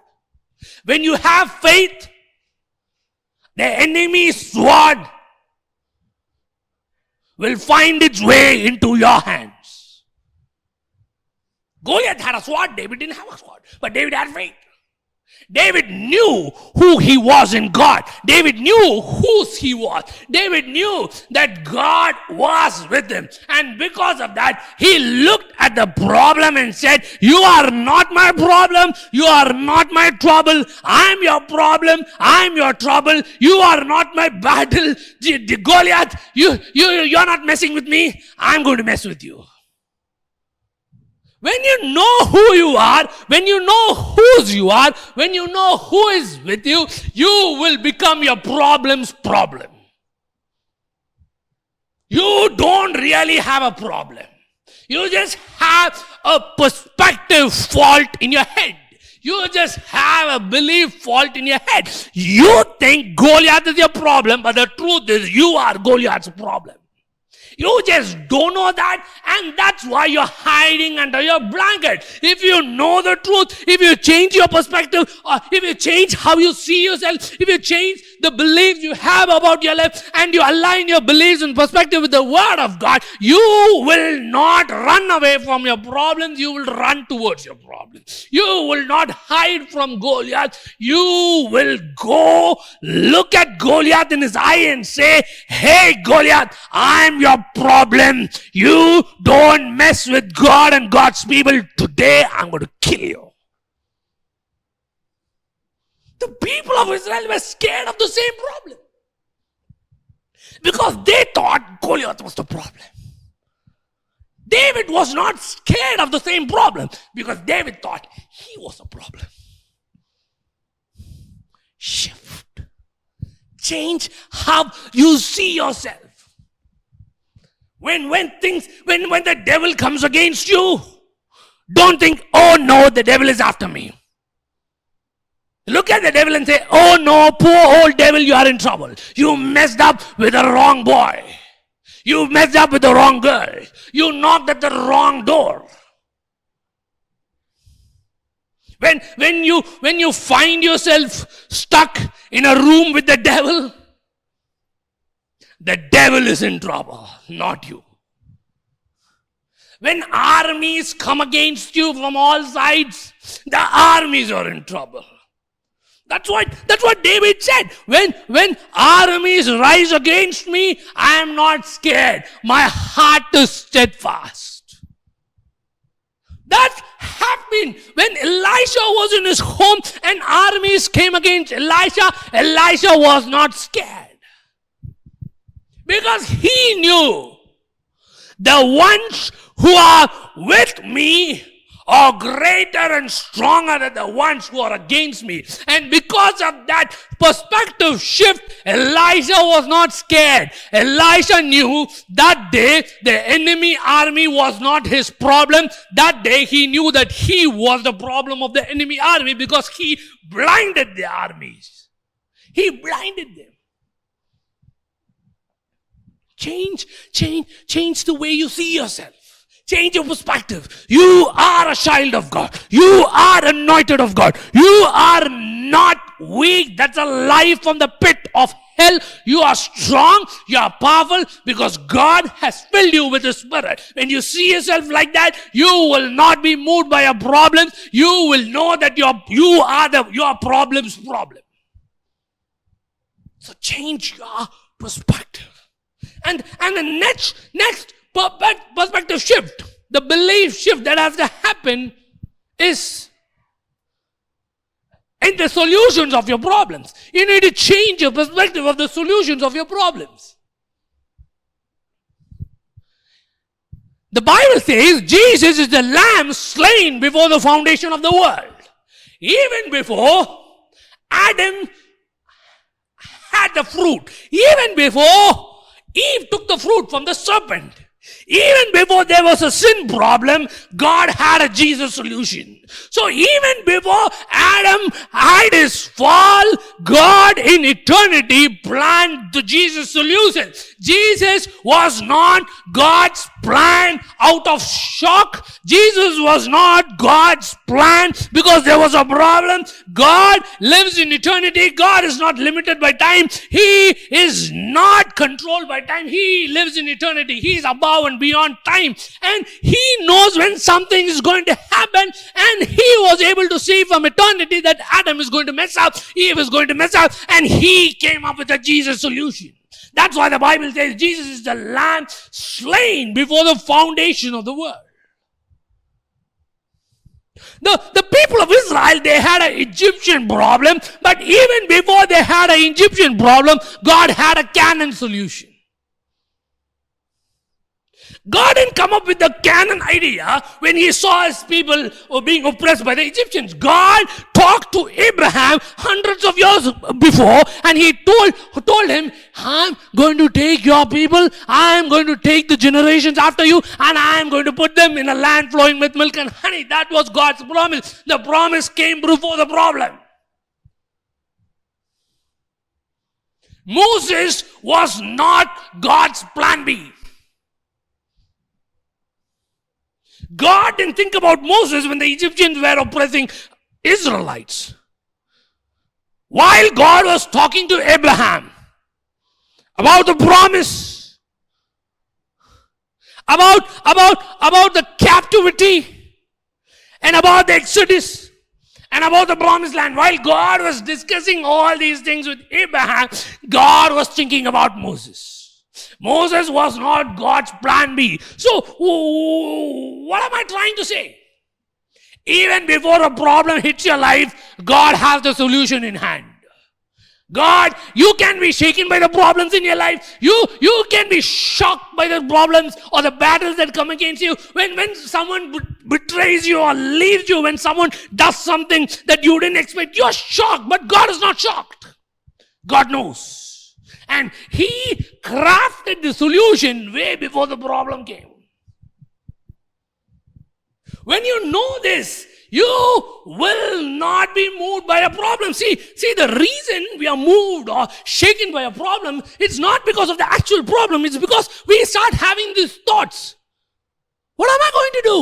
When you have faith, the enemy's sword will find its way into your hands. Goliath had a sword, David didn't have a sword, but David had faith. David knew who he was in God. David knew whose he was. David knew that God was with him. And because of that, he looked at the problem and said, you are not my problem. You are not my trouble. I'm your problem. I'm your trouble. You are not my battle. Goliath, you're not messing with me. I'm going to mess with you. When you know who you are, when you know whose you are, when you know who is with you, you will become your problem's problem. You don't really have a problem. You just have a perspective fault in your head. You just have a belief fault in your head. You think Goliath is your problem, but the truth is you are Goliath's problem. You just don't know that, and that's why you're hiding under your blanket. If you know the truth, if you change your perspective, or if you change how you see yourself, if you change the beliefs you have about your life, and you align your beliefs and perspective with the Word of God, you will not run away from your problems. You will run towards your problems. You will not hide from Goliath. You will go look at Goliath in his eye and say, hey Goliath, I'm your problem. You don't mess with God and God's people. Today I'm going to kill you. The people of Israel were scared of the same problem because they thought Goliath was the problem. David was not scared of the same problem because David thought he was the problem. Shift. Change how you see yourself. When the devil comes against you, don't think, oh no, the devil is after me. Look at the devil and say, oh no, poor old devil, you are in trouble. You messed up with the wrong boy. You messed up with the wrong girl. You knocked at the wrong door. When you find yourself stuck in a room with the devil is in trouble, not you. When armies come against you from all sides, the armies are in trouble. That's what David said. When armies rise against me, I am not scared. My heart is steadfast. That happened when Elisha was in his home and armies came against Elisha. Elisha was not scared. Because he knew the ones who are with me are greater and stronger than the ones who are against me. And because of that perspective shift, Elisha was not scared. Elisha knew that day the enemy army was not his problem. That day he knew that he was the problem of the enemy army because he blinded the armies. He blinded them. Change the way you see yourself. Change your perspective. You are a child of God. You are anointed of God. You are not weak. That's a lie from the pit of hell. You are strong. You are powerful because God has filled you with the Spirit. When you see yourself like that, you will not be moved by your problems. You will know that you are your problem's problem. So change your perspective. And the next perspective shift, the belief shift that has to happen is in the solutions of your problems. You need to change your perspective of the solutions of your problems. The Bible says Jesus is the lamb slain before the foundation of the world. Even before Adam had the fruit, even before Eve took the fruit from the serpent, even before there was a sin problem, God had a Jesus solution. So even before Adam had his fall, God in eternity planned the Jesus solution. Jesus was not God's plan out of shock. Jesus was not God's plan because there was a problem. God lives in eternity. God is not limited by time. He is not controlled by time. He lives in eternity. He is above and beyond time. And He knows when something is going to happen. And He was able to see from eternity that Adam is going to mess up, Eve is going to mess up, and He came up with a Jesus solution. That's why the Bible says Jesus is the lamb slain before the foundation of the world. The people of Israel, they had an Egyptian problem, but even before they had an Egyptian problem, God had a Canaan solution. God didn't come up with the Canaan idea when He saw His people were being oppressed by the Egyptians. God talked to Abraham hundreds of years before, and He told him, I'm going to take your people, I'm going to take the generations after you, and I'm going to put them in a land flowing with milk and honey. That was God's promise. The promise came before the problem. Moses was not God's plan B. God didn't think about Moses when the Egyptians were oppressing Israelites. While God was talking to Abraham about the promise, about the captivity, and about the Exodus, and about the promised land, while God was discussing all these things with Abraham, God was thinking about Moses. Moses was not God's plan B. So, what am I trying to say? Even before a problem hits your life, God has the solution in hand. God, you can be shaken by the problems in your life. You can be shocked by the problems or the battles that come against you. When someone betrays you or leaves you, when someone does something that you didn't expect, you're shocked. But God is not shocked. God knows. And He crafted the solution way before the problem came. When you know this, You will not be moved by a problem. See, the reason we are moved or shaken by a problem, it's not because of the actual problem. It's because we start having these thoughts. What am I going to do?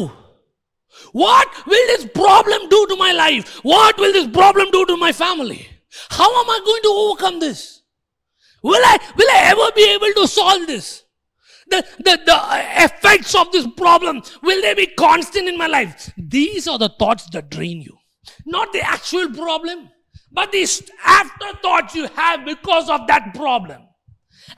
What will this problem do to my life? What will this problem do to my family? How am I going to overcome this? Will I ever be able to solve this? The effects of this problem, will they be constant in my life? These are the thoughts that drain you. Not the actual problem, but these afterthoughts you have because of that problem.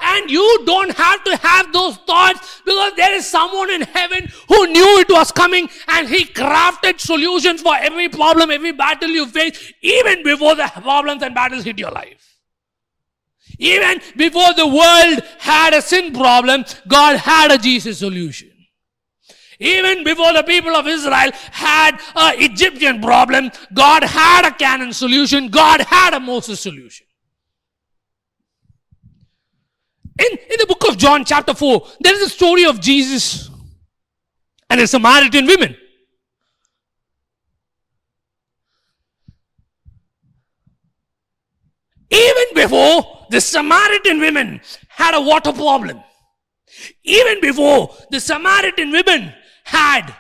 And you don't have to have those thoughts, because there is someone in heaven who knew it was coming, and he crafted solutions for every problem, every battle you face, even before the problems and battles hit your life. Even before the world had a sin problem, God had a Jesus solution. Even before the people of Israel had an Egyptian problem, God had a Canaan solution. God had a Moses solution. In the book of John chapter 4, there is a story of Jesus and a Samaritan woman. Even before the Samaritan women had a water problem, even before the Samaritan women had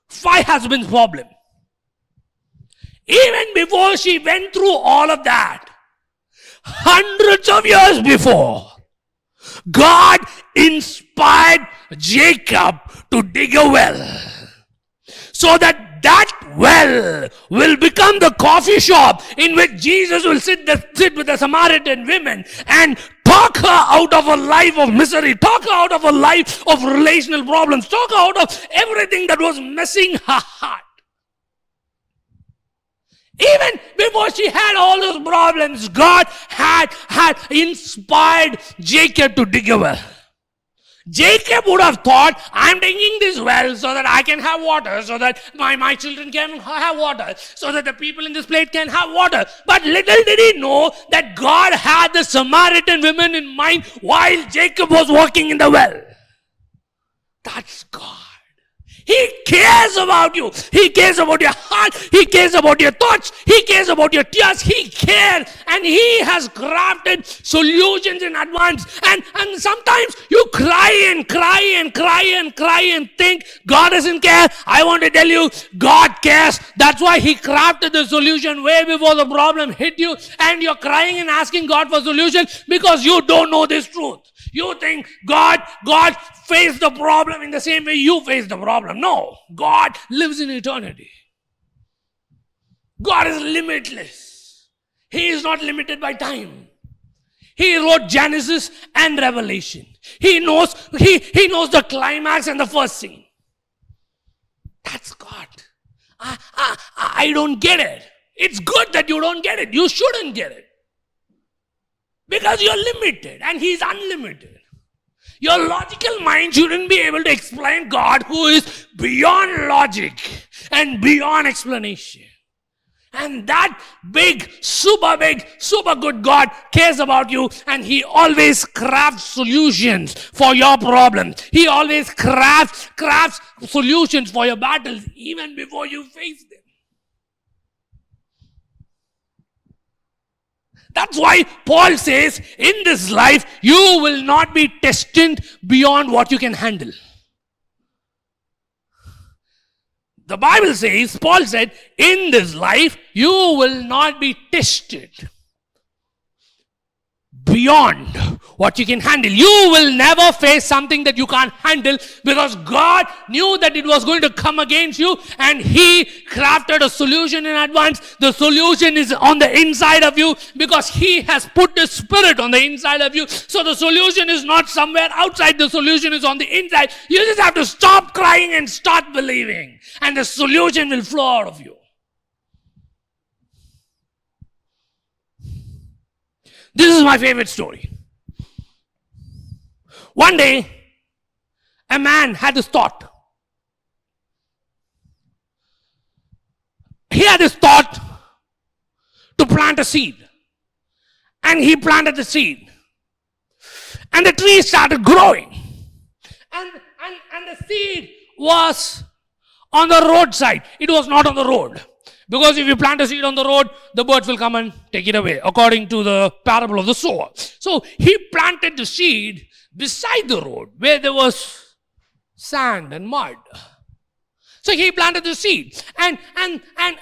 5 husbands problem, even before she went through all of that, hundreds of years before, God inspired Jacob to dig a well, so that well will become the coffee shop in which Jesus will sit with the Samaritan women and talk her out of a life of misery, talk her out of a life of relational problems, talk her out of everything that was messing her heart. Even before she had all those problems, God had inspired Jacob to dig a well. Jacob would have thought, I'm digging this well so that I can have water, so that my children can have water, so that the people in this place can have water. But little did he know that God had the Samaritan women in mind while Jacob was working in the well. That's God. He cares about you. He cares about your heart. He cares about your thoughts. He cares about your tears. He cares. And He has crafted solutions in advance. And sometimes you cry and cry and cry and cry and think God doesn't care. I want to tell you, God cares. That's why He crafted the solution way before the problem hit you. And you're crying and asking God for solution because you don't know this truth. You think God faced the problem in the same way you faced the problem. No, God lives in eternity. God is limitless. He is not limited by time. He wrote Genesis and Revelation. He knows the climax and the first scene. That's God. I don't get it. It's good that you don't get it. You shouldn't get it. Because you're limited and He's unlimited. Your logical mind shouldn't be able to explain God, who is beyond logic and beyond explanation. And that super good God cares about you, and He always crafts solutions for your problems. He always crafts solutions for your battles even before you face them. That's why Paul says, in this life, you will not be tested beyond what you can handle. The Bible says, Paul said, in this life, you will not be tested beyond what you can handle. You will never face something that you can't handle, because God knew that it was going to come against you, and He crafted a solution in advance. The solution is on the inside of you because He has put the Spirit on the inside of you. So the solution is not somewhere outside. The solution is on the inside. You just have to stop crying and start believing, and the solution will flow out of you. This is my favorite story. One day, a man had this thought. He had this thought to plant a seed. And he planted the seed. And the tree started growing. And the seed was on the roadside. It was not on the road. Because if you plant a seed on the road, the birds will come and take it away, according to the parable of the sower. So he planted the seed beside the road where there was sand and mud. So he planted the seed, and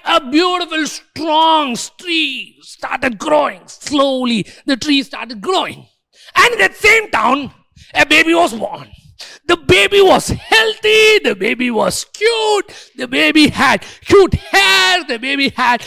a beautiful, strong tree started growing. Slowly, the tree started growing. And in that same town, a baby was born. The baby was healthy, the baby was cute, the baby had cute hair, the baby had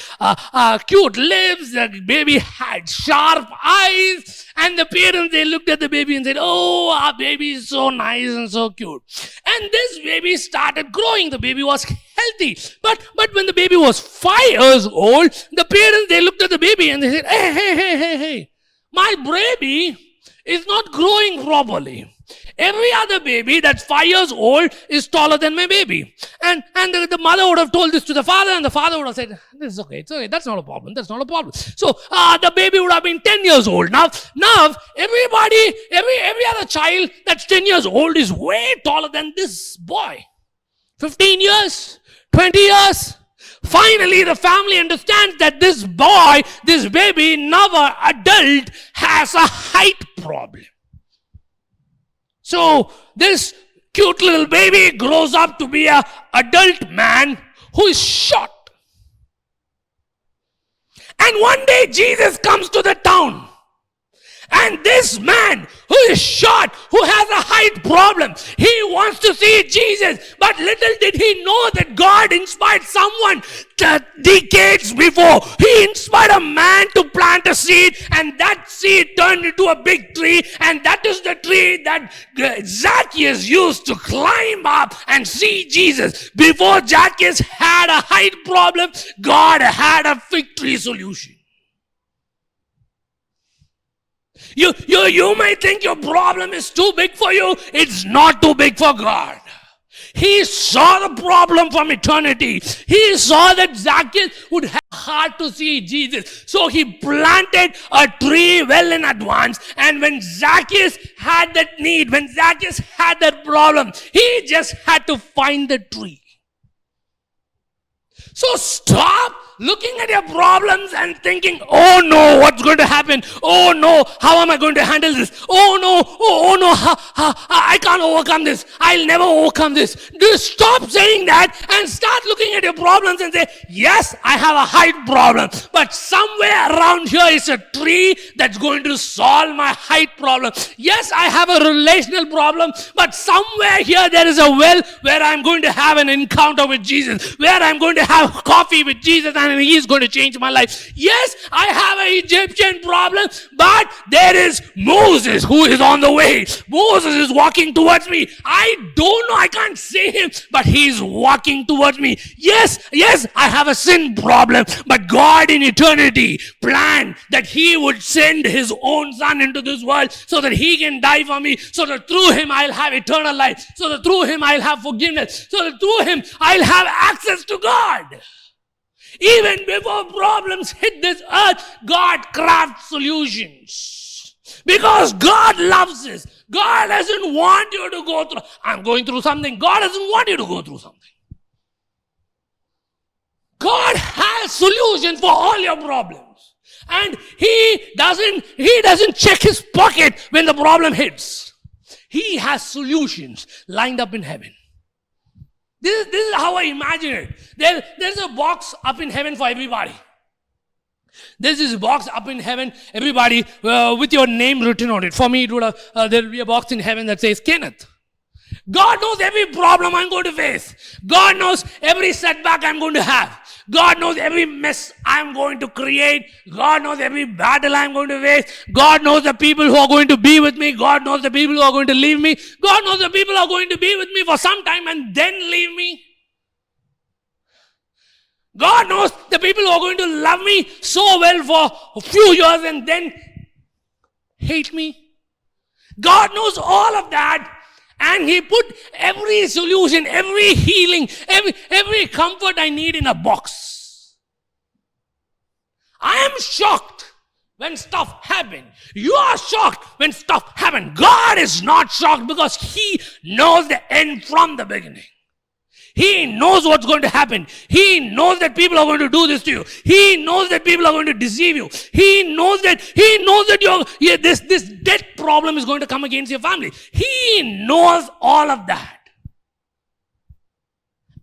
cute lips, the baby had sharp eyes, and the parents, they looked at the baby and said, oh, our baby is so nice and so cute. And this baby started growing, the baby was healthy. But when the baby was 5 years old, the parents, they looked at the baby and they said, hey, my baby is not growing properly. Every other baby that's 5 years old is taller than my baby. And the mother would have told this to the father, and the father would have said, this is okay, it's okay, that's not a problem. So the baby would have been 10 years old. Now everybody, every other child that's 10 years old is way taller than this boy. 15 years, 20 years. Finally, the family understands that this boy, this baby, now an adult, has a height problem. So this cute little baby grows up to be an adult man who is short. And one day Jesus comes to the town. And this man who is short, who has a height problem, he wants to see Jesus. But little did he know that God inspired someone decades before. He inspired a man to plant a seed, and that seed turned into a big tree. And that is the tree that Zacchaeus used to climb up and see Jesus. Before Zacchaeus had a height problem, God had a fig tree solution. You might think your problem is too big for you. It's not too big for God. He saw the problem from eternity. He saw that Zacchaeus would have hard to see Jesus. So he planted a tree well in advance. And when Zacchaeus had that need, when Zacchaeus had that problem, he just had to find the tree. So stop looking at your problems and thinking, oh no, what's going to happen? Oh no, how am I going to handle this? Oh no, I can't overcome this. I'll never overcome this. Just stop saying that and start looking at your problems and say, yes, I have a height problem, but somewhere around here is a tree that's going to solve my height problem. Yes, I have a relational problem, but somewhere here there is a well where I'm going to have an encounter with Jesus, where I'm going to have coffee with Jesus and He is going to change my life. Yes, I have an Egyptian problem, but there is Moses who is on the way. Moses is walking towards me. I don't know, I can't see him, but he's walking towards me. Yes, I have a sin problem, but God in eternity planned that He would send His own Son into this world so that He can die for me, so that through Him I'll have eternal life, so that through Him I'll have forgiveness, so that through Him I'll have access to God. Even before problems hit this earth, God crafts solutions. Because God loves us. God doesn't want you to go through, I'm going through something. God doesn't want you to go through something. God has solutions for all your problems. And He doesn't check His pocket when the problem hits. He has solutions lined up in heaven. This is how I imagine it. There's a box up in heaven for everybody. There's this box up in heaven, everybody, with your name written on it. For me, it would have, there will be a box in heaven that says Kenneth. God knows every problem I'm going to face. God knows every setback I'm going to have. God knows every mess I'm going to create. God knows every battle I'm going to face. God knows the people who are going to be with me. God knows the people who are going to leave me. God knows the people who are going to be with me for some time and then leave me. God knows the people who are going to love me so well for a few years and then hate me. God knows all of that. And He put every solution, every healing, every comfort I need in a box. I am shocked when stuff happens. You are shocked when stuff happens. God is not shocked because He knows the end from the beginning. He knows what's going to happen. He knows that people are going to do this to you. He knows that people are going to deceive you. He knows that this debt problem is going to come against your family. He knows all of that.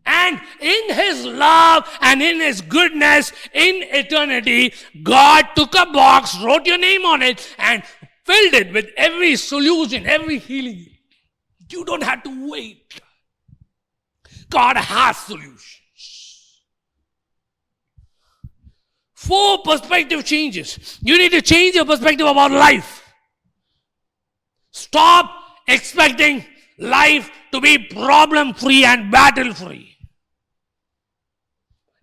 And in His love and in His goodness in eternity, God took a box, wrote your name on it, and filled it with every solution, every healing. You don't have to wait. God has solutions. 4 perspective changes. You need to change your perspective about life. Stop expecting life to be problem-free and battle-free.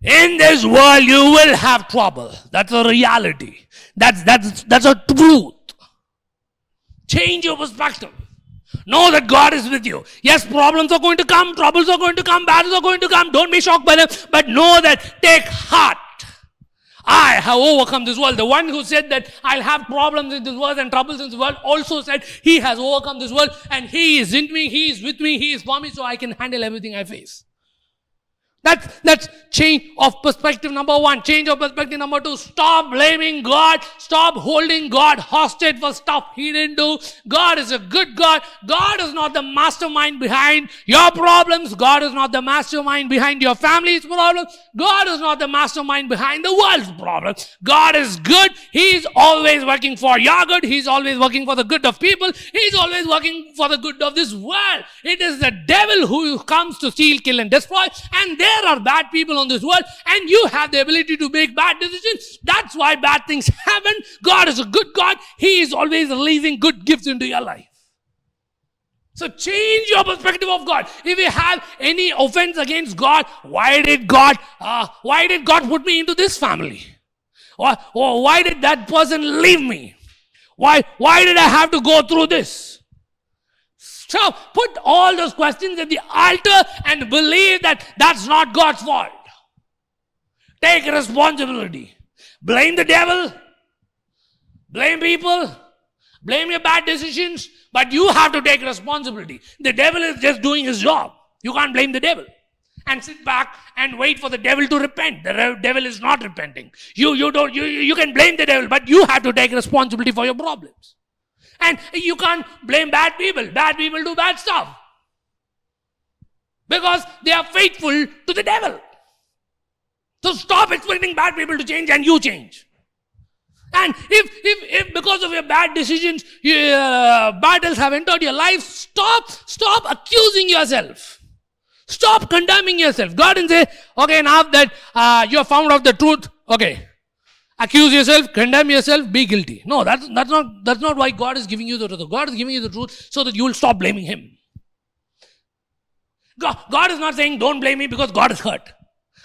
In this world, you will have trouble. That's a reality. That's a truth. Change your perspective. Know that God is with you. Yes, problems are going to come, troubles are going to come, battles are going to come. Don't be shocked by them, but know that, take heart. I have overcome this world. The one who said that I'll have problems in this world and troubles in this world also said he has overcome this world and He is in me, He is with me, He is for me, so I can handle everything I face. That's change of perspective number 1. Change of perspective number 2. Stop blaming God. Stop holding God hostage for stuff He didn't do. God is a good God. God is not the mastermind behind your problems. God is not the mastermind behind your family's problems. God is not the mastermind behind the world's problems. God is good. He's always working for your good. He's always working for the good of people. He's always working for the good of this world. It is the devil who comes to steal, kill, and destroy. And there are bad people on this world, and you have the ability to make bad decisions. That's why bad things happen. God is a good God. He is always releasing good gifts into your life. So change your perspective of God. If you have any offense against God, why did God put me into this family? Or why did that person leave me? Why did I have to go through this? So put all those questions at the altar and believe that that's not God's fault. Take responsibility. Blame the devil. Blame people. Blame your bad decisions. But you have to take responsibility. The devil is just doing his job. You can't blame the devil and sit back and wait for the devil to repent. The devil is not repenting. You can blame the devil, but you have to take responsibility for your problems. And you can't blame bad people. Bad people do bad stuff because they are faithful to the devil. So stop expecting bad people to change and you change. And if because of your bad decisions, battles have entered your life, stop accusing yourself. Stop condemning yourself. God didn't say, okay, now that you have found out the truth, okay, accuse yourself, condemn yourself, be guilty. No, that's not why God is giving you the truth. God is giving you the truth so that you will stop blaming Him. God is not saying don't blame me because God is hurt.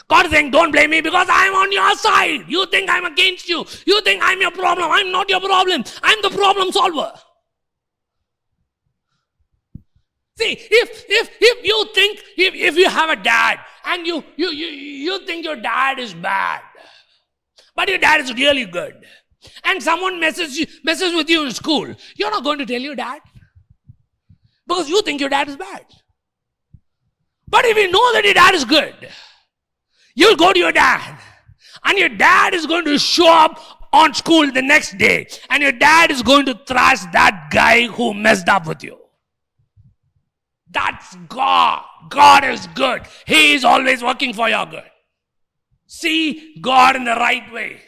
God is saying don't blame me because I am on your side. You think I am against you. You think I am your problem. I am not your problem. I am the problem solver. See, if you think, if you have a dad and you think your dad is bad, but your dad is really good, and someone messes with you in school, you're not going to tell your dad because you think your dad is bad. But if you know that your dad is good, you'll go to your dad, and your dad is going to show up on school the next day, and your dad is going to thrash that guy who messed up with you. That's God. God is good. He is always working for your good. See God in the right way.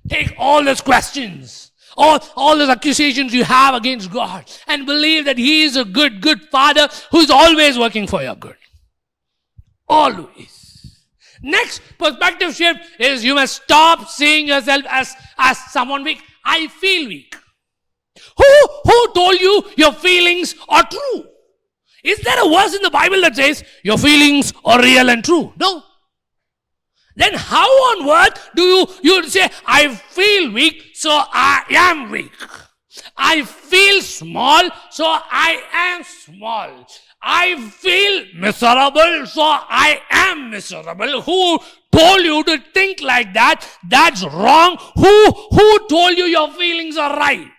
Take all those questions, all those accusations you have against God, and believe that He is a good Father who is always working for your good. Always. Next perspective shift is you must stop seeing yourself as someone weak. I feel weak. Who told you your feelings are true? Is there a verse in the Bible that says your feelings are real and true? No. Then how on earth do you say, I feel weak, so I am weak. I feel small, so I am small. I feel miserable, so I am miserable. Who told you to think like that? That's wrong. Who told you your feelings are right?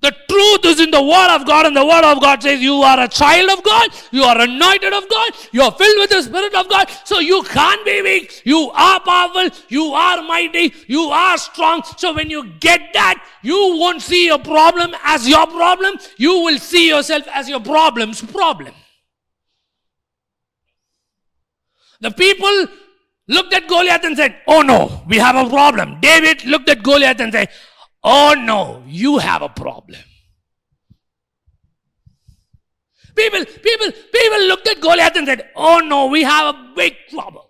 The truth is in the Word of God, and the Word of God says you are a child of God, you are anointed of God, you are filled with the Spirit of God, so you can't be weak, you are powerful, you are mighty, you are strong. So when you get that, you won't see your problem as your problem, you will see yourself as your problem's problem. The people looked at Goliath and said, oh no, we have a problem. David looked at Goliath and said, oh no, you have a problem. People looked at Goliath and said, oh no, we have a big trouble.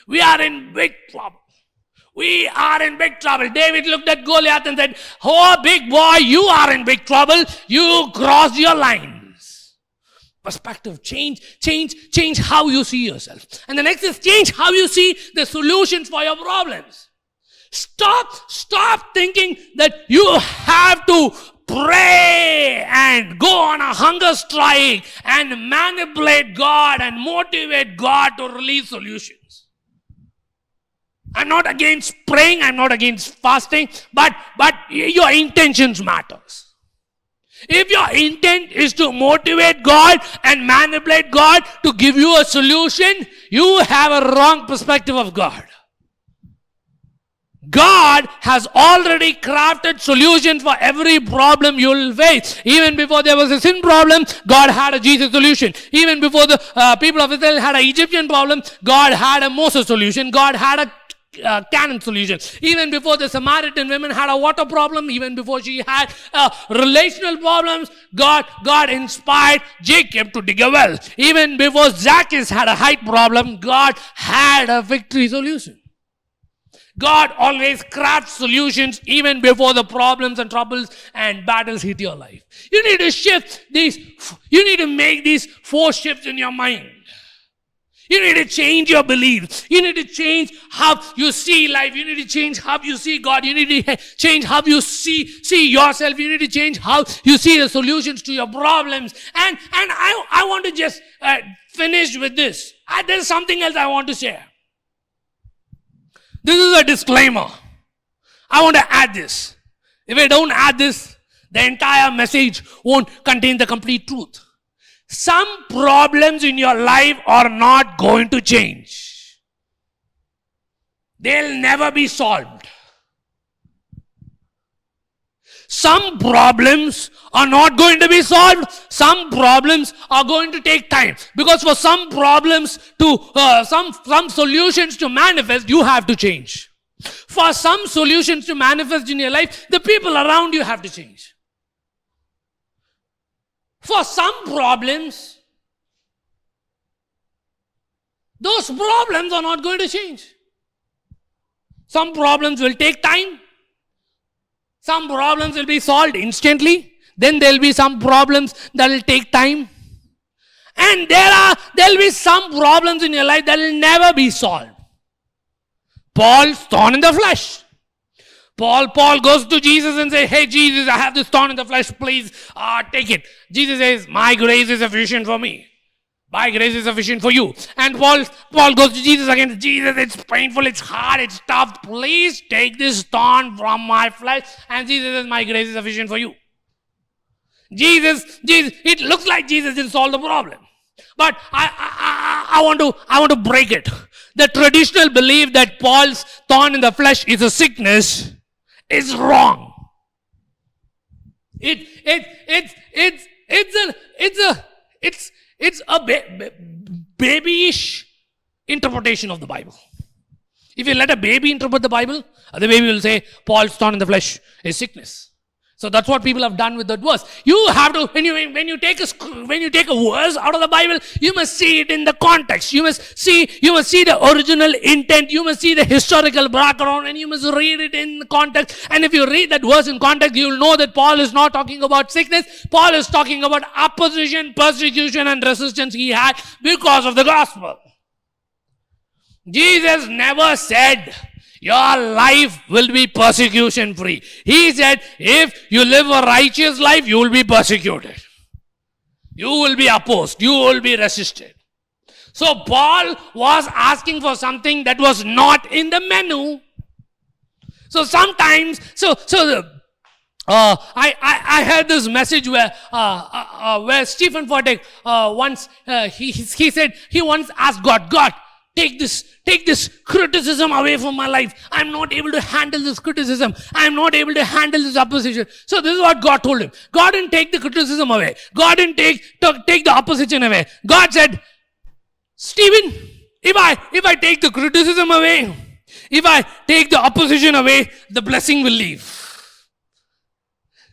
We are in big trouble. We are in big trouble. David looked at Goliath and said, oh big boy, you are in big trouble. You crossed your lines. Perspective, change how you see yourself. And the next is change how you see the solutions for your problems. Stop thinking that you have to pray and go on a hunger strike and manipulate God and motivate God to release solutions. I'm not against praying, I'm not against fasting, but your intentions matters. If your intent is to motivate God and manipulate God to give you a solution, you have a wrong perspective of God. God has already crafted solutions for every problem you will face. Even before there was a sin problem, God had a Jesus solution. Even before the people of Israel had an Egyptian problem, God had a Moses solution. God had a Canaan solution. Even before the Samaritan woman had a water problem, even before she had relational problems, God inspired Jacob to dig a well. Even before Zacchaeus had a height problem, God had a victory solution. God always crafts solutions even before the problems and troubles and battles hit your life. You need to shift these, you need to make these 4 shifts in your mind. You need to change your beliefs. You need to change how you see life. You need to change how you see God. You need to change how you see yourself. You need to change how you see the solutions to your problems. And I want to just finish with this. There's something else I want to share. This is a disclaimer. I want to add this. If I don't add this, the entire message won't contain the complete truth. Some problems in your life are not going to change. They'll never be solved. Some problems are not going to be solved. Some problems are going to take time. Because for some problems to, some solutions to manifest, you have to change. For some solutions to manifest in your life, the people around you have to change. For some problems, those problems are not going to change. Some problems will take time. Some problems will be solved instantly. Then there will be some problems that will take time. And there will be some problems in your life that will never be solved. Paul's thorn in the flesh. Paul goes to Jesus and says, hey Jesus, I have this thorn in the flesh, please take it. Jesus says, my grace is sufficient for me. My grace is sufficient for you. And Paul goes to Jesus again. Jesus, it's painful, it's hard, it's tough. Please take this thorn from my flesh. And Jesus says, my grace is sufficient for you. Jesus, it looks like Jesus didn't solve the problem. But I want to break it. The traditional belief that Paul's thorn in the flesh is a sickness is wrong. It's a babyish interpretation of the Bible. If you let a baby interpret the Bible, the baby will say, Paul's thorn in the flesh is sickness. So that's what people have done with that verse. You have to, when you take a verse out of the Bible, you must see it in the context. You must see the original intent. You must see the historical background, and you must read it in context. And if you read that verse in context, you will know that Paul is not talking about sickness. Paul is talking about opposition, persecution, and resistance he had because of the gospel. Jesus never said, your life will be persecution free. He said, if you live a righteous life, you will be persecuted. You will be opposed. You will be resisted. So Paul was asking for something that was not in the menu. So sometimes, I heard this message where Stephen Furtick once he said he once asked God, take this criticism away from my life. I'm not able to handle this criticism. I'm not able to handle this opposition. So this is what God told him. God didn't take the criticism away. God didn't take the opposition away. God said, Stephen, if I take the criticism away, if I take the opposition away, the blessing will leave.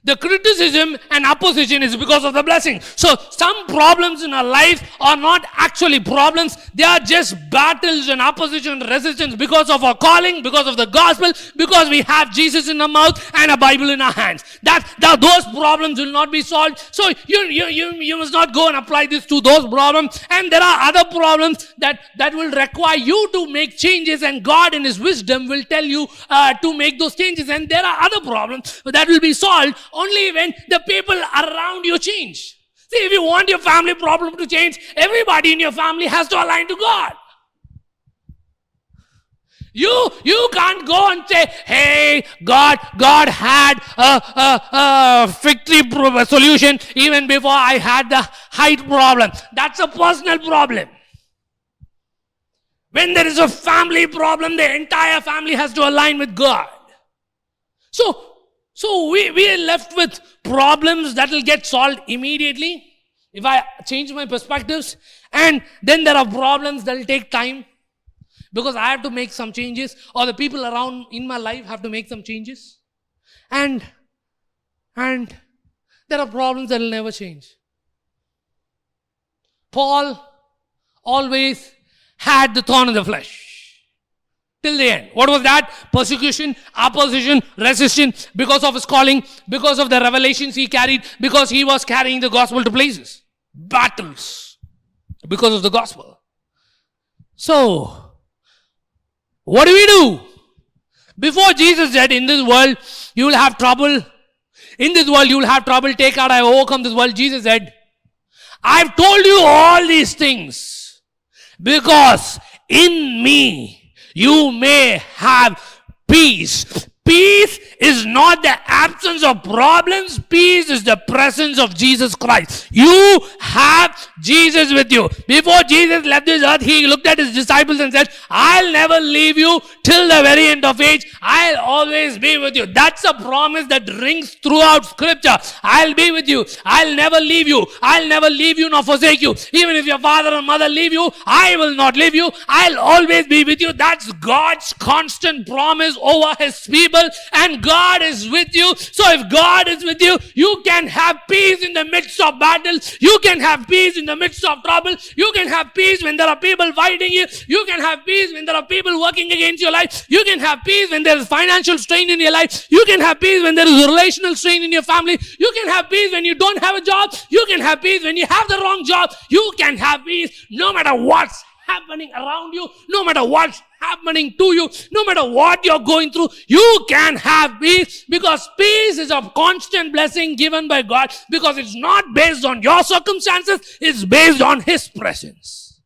The criticism and opposition is because of the blessing. So some problems in our life are not actually problems. They are just battles and opposition and resistance because of our calling, because of the gospel, because we have Jesus in our mouth and a Bible in our hands. Those problems will not be solved. So you must not go and apply this to those problems. And there are other problems that will require you to make changes, and God in His wisdom will tell you to make those changes. And there are other problems that will be solved only when the people around you change. See, if you want your family problem to change, everybody in your family has to align to God. You can't go and say, hey, God had a fig tree solution even before I had the height problem. That's a personal problem. When there is a family problem, the entire family has to align with God. So we are left with problems that will get solved immediately if I change my perspectives. And then there are problems that will take time because I have to make some changes, or the people around in my life have to make some changes. And there are problems that will never change. Paul always had the thorn in the flesh. Till the end. What was that? Persecution, opposition, resistance, because of his calling, because of the revelations he carried, because he was carrying the gospel to places. Battles. Because of the gospel. So, what do? Before Jesus said, in this world, you will have trouble. In this world, you will have trouble. Take out, I have overcome this world. Jesus said, I've told you all these things because in me, you may have peace. Peace is not the absence of problems. Peace is the presence of Jesus Christ. You have Jesus with you. Before Jesus left this earth, he looked at his disciples and said, I'll never leave you till the very end of age. I'll always be with you. That's a promise that rings throughout Scripture. I'll be with you. I'll never leave you. I'll never leave you nor forsake you. Even if your father and mother leave you, I will not leave you. I'll always be with you. That's God's constant promise over his people. And God is with you. So if God is with you, you can have peace in the midst of battle. You can have peace in the midst of trouble. You can have peace when there are people fighting you. You can have peace when there are people working against your life. You can have peace when there is financial strain in your life. You can have peace when there is a relational strain in your family. You can have peace when you don't have a job. You can have peace when you have the wrong job. You can have peace no matter what's happening around you, no matter what's happening to you, no matter what you're going through, you can have peace, because peace is a constant blessing given by God, because it's not based on your circumstances, it's based on His presence.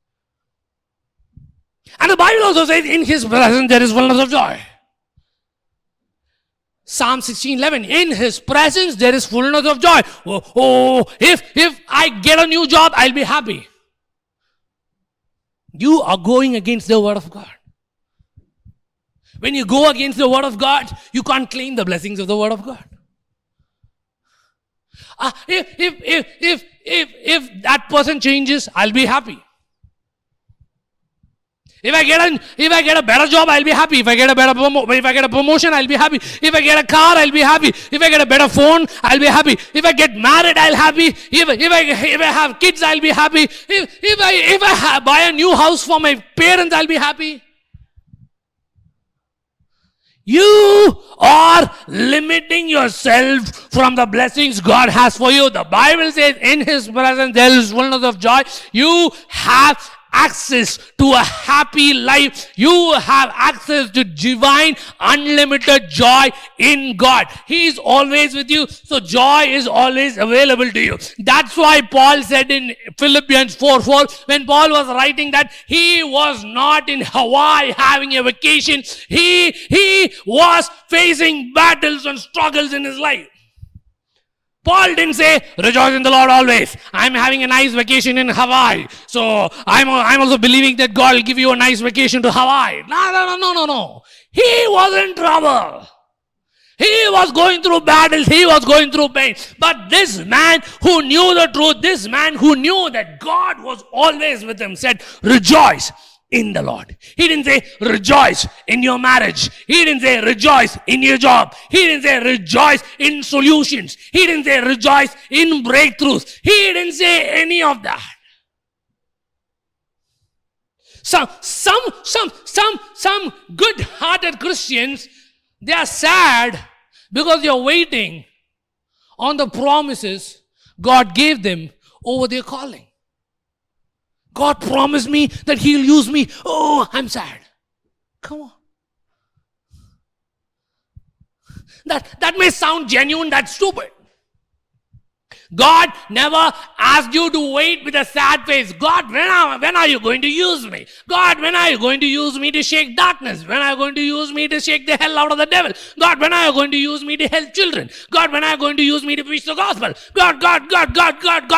And the Bible also says, in His presence there is fullness of joy. Psalm 16:11, in His presence there is fullness of joy. If I get a new job, I'll be happy. You are going against the Word of God. When you go against the Word of God, you can't claim the blessings of the Word of God. If that person changes, I'll be happy. If I get a better job, I'll be happy. If I get a promotion, I'll be happy. If I get a car, I'll be happy. If I get a better phone, I'll be happy. If I get married, I'll be happy. If I have kids, I'll be happy. If I buy a new house for my parents, I'll be happy. You are limiting yourself from the blessings God has for you. The Bible says, in His presence there is fullness of joy. You have access to a happy life. You have access to divine, unlimited joy in God. He is always with you, so joy is always available to you. That's why Paul said in Philippians 4:4, when Paul was writing that, he was not in Hawaii having a vacation. He was facing battles and struggles in his life. Paul didn't say, rejoice in the Lord always. I'm having a nice vacation in Hawaii. So I'm also believing that God will give you a nice vacation to Hawaii. No. He was in trouble. He was going through battles. He was going through pain. But this man who knew the truth, this man who knew that God was always with him, said, rejoice in the Lord. He didn't say rejoice in your marriage. He didn't say rejoice in your job. He didn't say rejoice in solutions. He didn't say rejoice in breakthroughs. He didn't say any of that. Some good-hearted Christians, they are sad because they are waiting on the promises God gave them over their calling. God promised me that He'll use me. Oh, I'm sad. Come on. That may sound genuine, that's stupid. God never asked you to wait with a sad face. God, when are you going to use me? God, when are you going to use me to shake darkness? When are you going to use me to shake the hell out of the devil? God, when are you going to use me to help children? God, when are you going to use me to preach the gospel? God,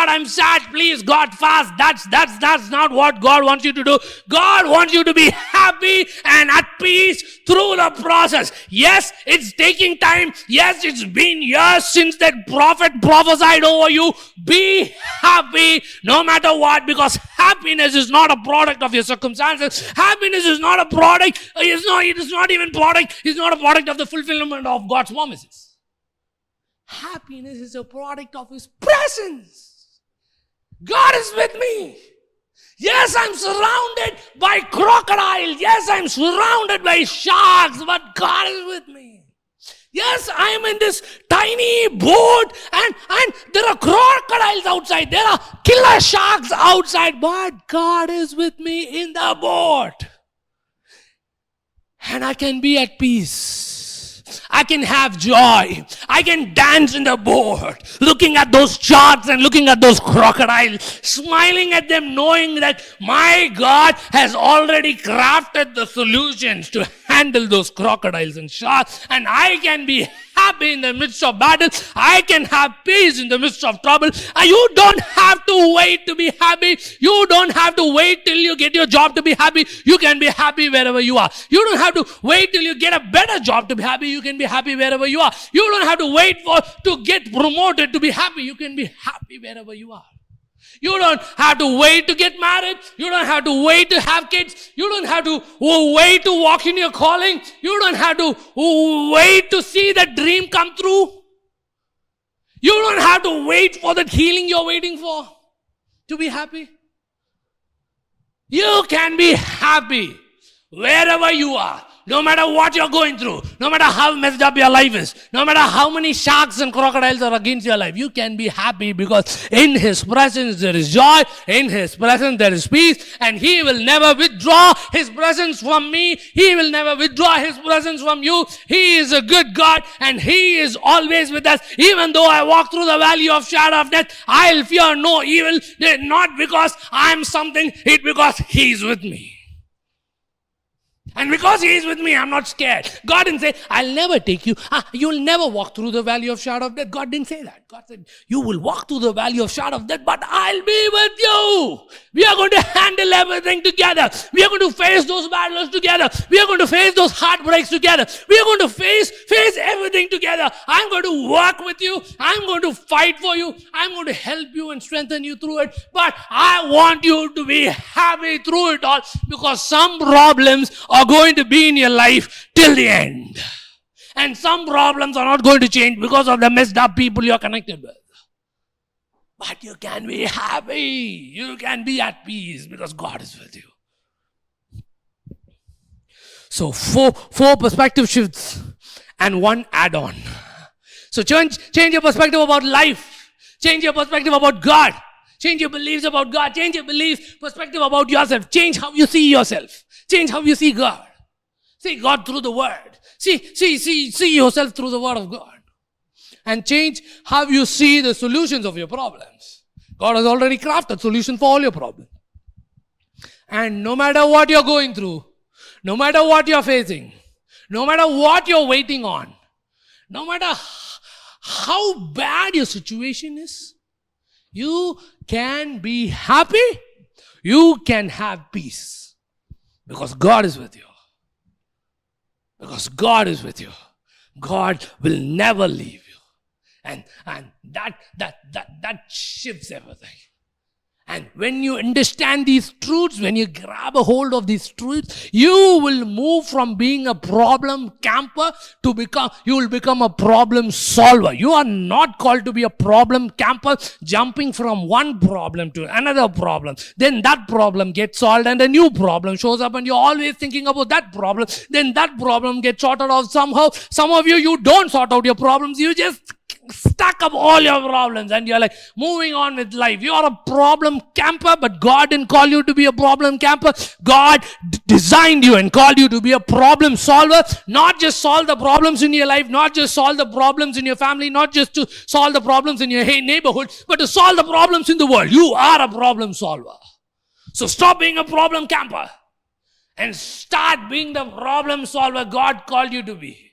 I'm sad, please, God, fast. That's not what God wants you to do. God wants you to be happy and at peace through the process. Yes, it's taking time. Yes, it's been years since that prophet prophesied over you. Be happy no matter what, because happiness is not a product of your circumstances. Happiness is not a product. It is not even product. It's not a product of the fulfillment of God's promises. Happiness is a product of His presence. God is with me. Yes, I'm surrounded by crocodiles. Yes, I'm surrounded by sharks, but God is with me. Yes, I am in this tiny boat and there are crocodiles outside. There are killer sharks outside, but God is with me in the boat. And I can be at peace. I can have joy. I can dance in the boat, looking at those sharks and looking at those crocodiles, smiling at them, knowing that my God has already crafted the solutions to handle those crocodiles and sharks, and I can be happy in the midst of battle. I can have peace in the midst of trouble. And you don't have to wait to be happy. You don't have to wait till you get your job to be happy. You can be happy wherever you are. You don't have to wait till you get a better job to be happy. You can be happy wherever you are. You don't have to wait to get promoted to be happy. You can be happy wherever you are. You don't have to wait to get married. You don't have to wait to have kids. You don't have to wait to walk in your calling. You don't have to wait to see that dream come through. You don't have to wait for that healing you're waiting for to be happy. You can be happy wherever you are. No matter what you're going through, no matter how messed up your life is, no matter how many sharks and crocodiles are against your life, you can be happy because in His presence there is joy, in His presence there is peace, and He will never withdraw His presence from me. He will never withdraw His presence from you. He is a good God and He is always with us. Even though I walk through the valley of shadow of death, I'll fear no evil, not because I'm something, it's because He's with me. And because He is with me, I'm not scared. God didn't say, I'll never take you. You'll never walk through the valley of shadow of death. God didn't say that. God said, you will walk through the valley of shadow of death, but I'll be with you. We are going to handle everything together. We are going to face those battles together. We are going to face those heartbreaks together. We are going to face everything together. I'm going to work with you. I'm going to fight for you. I'm going to help you and strengthen you through it. But I want you to be happy through it all, because some problems are going to be in your life till the end. And some problems are not going to change because of the messed up people you're connected with. But you can be happy. You can be at peace because God is with you. So four perspective shifts and one add-on. So change your perspective about life. Change your perspective about God. Change your beliefs about God. Change your perspective about yourself. Change how you see yourself. Change how you see God. See God through the Word. See yourself through the Word of God. And change how you see the solutions of your problems. God has already crafted solutions for all your problems. And no matter what you're going through, no matter what you're facing, no matter what you're waiting on, no matter how bad your situation is, you can be happy. You can have peace. Because God is with you. Because God is with you. God will never leave you. And that shifts everything. And when you understand these truths, when you grab a hold of these truths, you will move from being a problem camper you will become a problem solver. You are not called to be a problem camper, jumping from one problem to another problem. Then that problem gets solved and a new problem shows up and you're always thinking about that problem. Then that problem gets sorted out somehow. Some of you don't sort out your problems. You just stack up all your problems and you're like moving on with life. You are a problem camper, but God didn't call you to be a problem camper. God designed you and called you to be a problem solver. Not just solve the problems in your life, not just solve the problems in your family, not just to solve the problems in your neighborhood, but to solve the problems in the world. You are a problem solver. So stop being a problem camper and start being the problem solver God called you to be.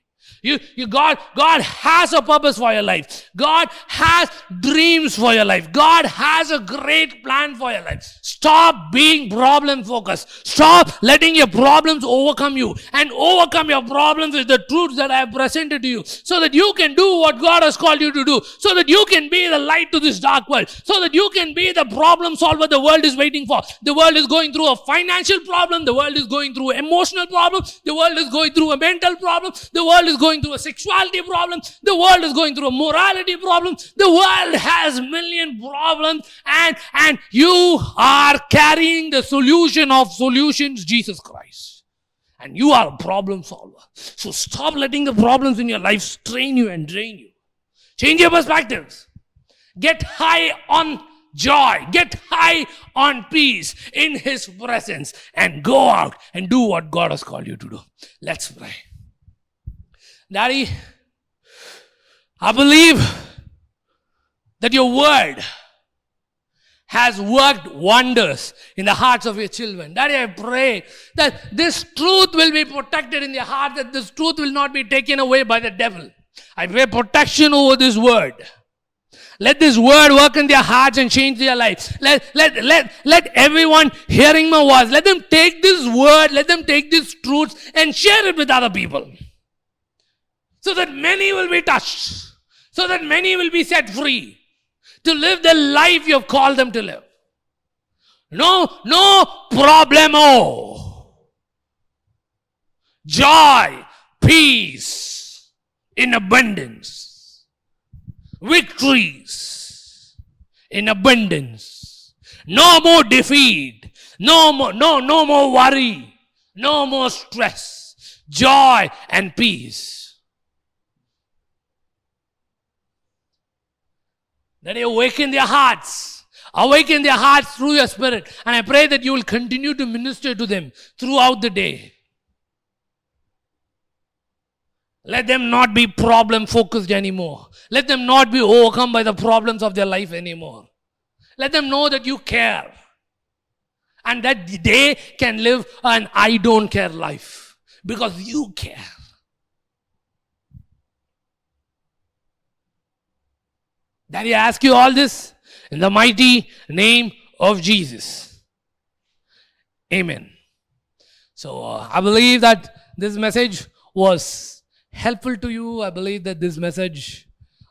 God has a purpose for your life. God has dreams for your life. God has a great plan for your life. Stop being problem focused. Stop letting your problems overcome you and overcome your problems with the truths that I have presented to you so that you can do what God has called you to do, so that you can be the light to this dark world, so that you can be the problem solver the world is waiting for. The world is going through a financial problem. The world is going through emotional problem. The world is going through a mental problem. The world is going through a sexuality problem. The world is going through a morality problem. The world has million problems and you are carrying the solution of solutions, Jesus Christ. And you are a problem solver. So stop letting the problems in your life strain you and drain you. Change your perspectives. Get high on joy. Get high on peace in His presence and go out and do what God has called you to do. Let's pray. Daddy, I believe that your word has worked wonders in the hearts of your children. Daddy, I pray that this truth will be protected in their heart, that this truth will not be taken away by the devil. I pray protection over this word. Let this word work in their hearts and change their lives. Let everyone hearing my voice, let them take this word, let them take this truth and share it with other people. So that many will be touched. So that many will be set free. To live the life you have called them to live. No problemo. Joy, peace, in abundance. Victories, in abundance. No more defeat. No more worry. No more stress. Joy and peace. That you awaken their hearts. Awaken their hearts through your Spirit. And I pray that you will continue to minister to them throughout the day. Let them not be problem focused anymore. Let them not be overcome by the problems of their life anymore. Let them know that you care. And that they can live an I don't care life. Because you care. Daddy, I ask you all this in the mighty name of Jesus. Amen. So I believe that this message was helpful to you. I believe that this message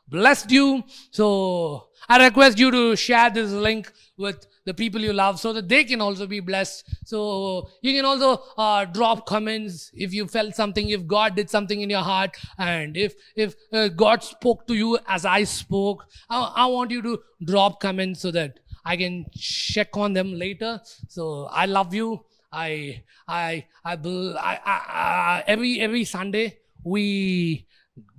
blessed you. So I request you to share this link with the people you love so that they can also be blessed. So you can also drop comments if you felt something, if God did something in your heart, and if God spoke to you as I spoke. I want you to drop comments so that I can check on them later. So I love you. Every Sunday we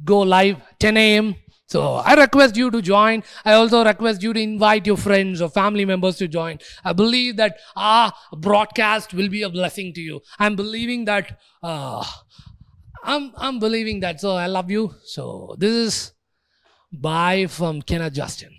go live 10 a.m. So I request you to join. I also request you to invite your friends or family members to join. I believe that our broadcast will be a blessing to you. I'm believing that. I'm believing that. So I love you. So this is bye from Kenneth Justin.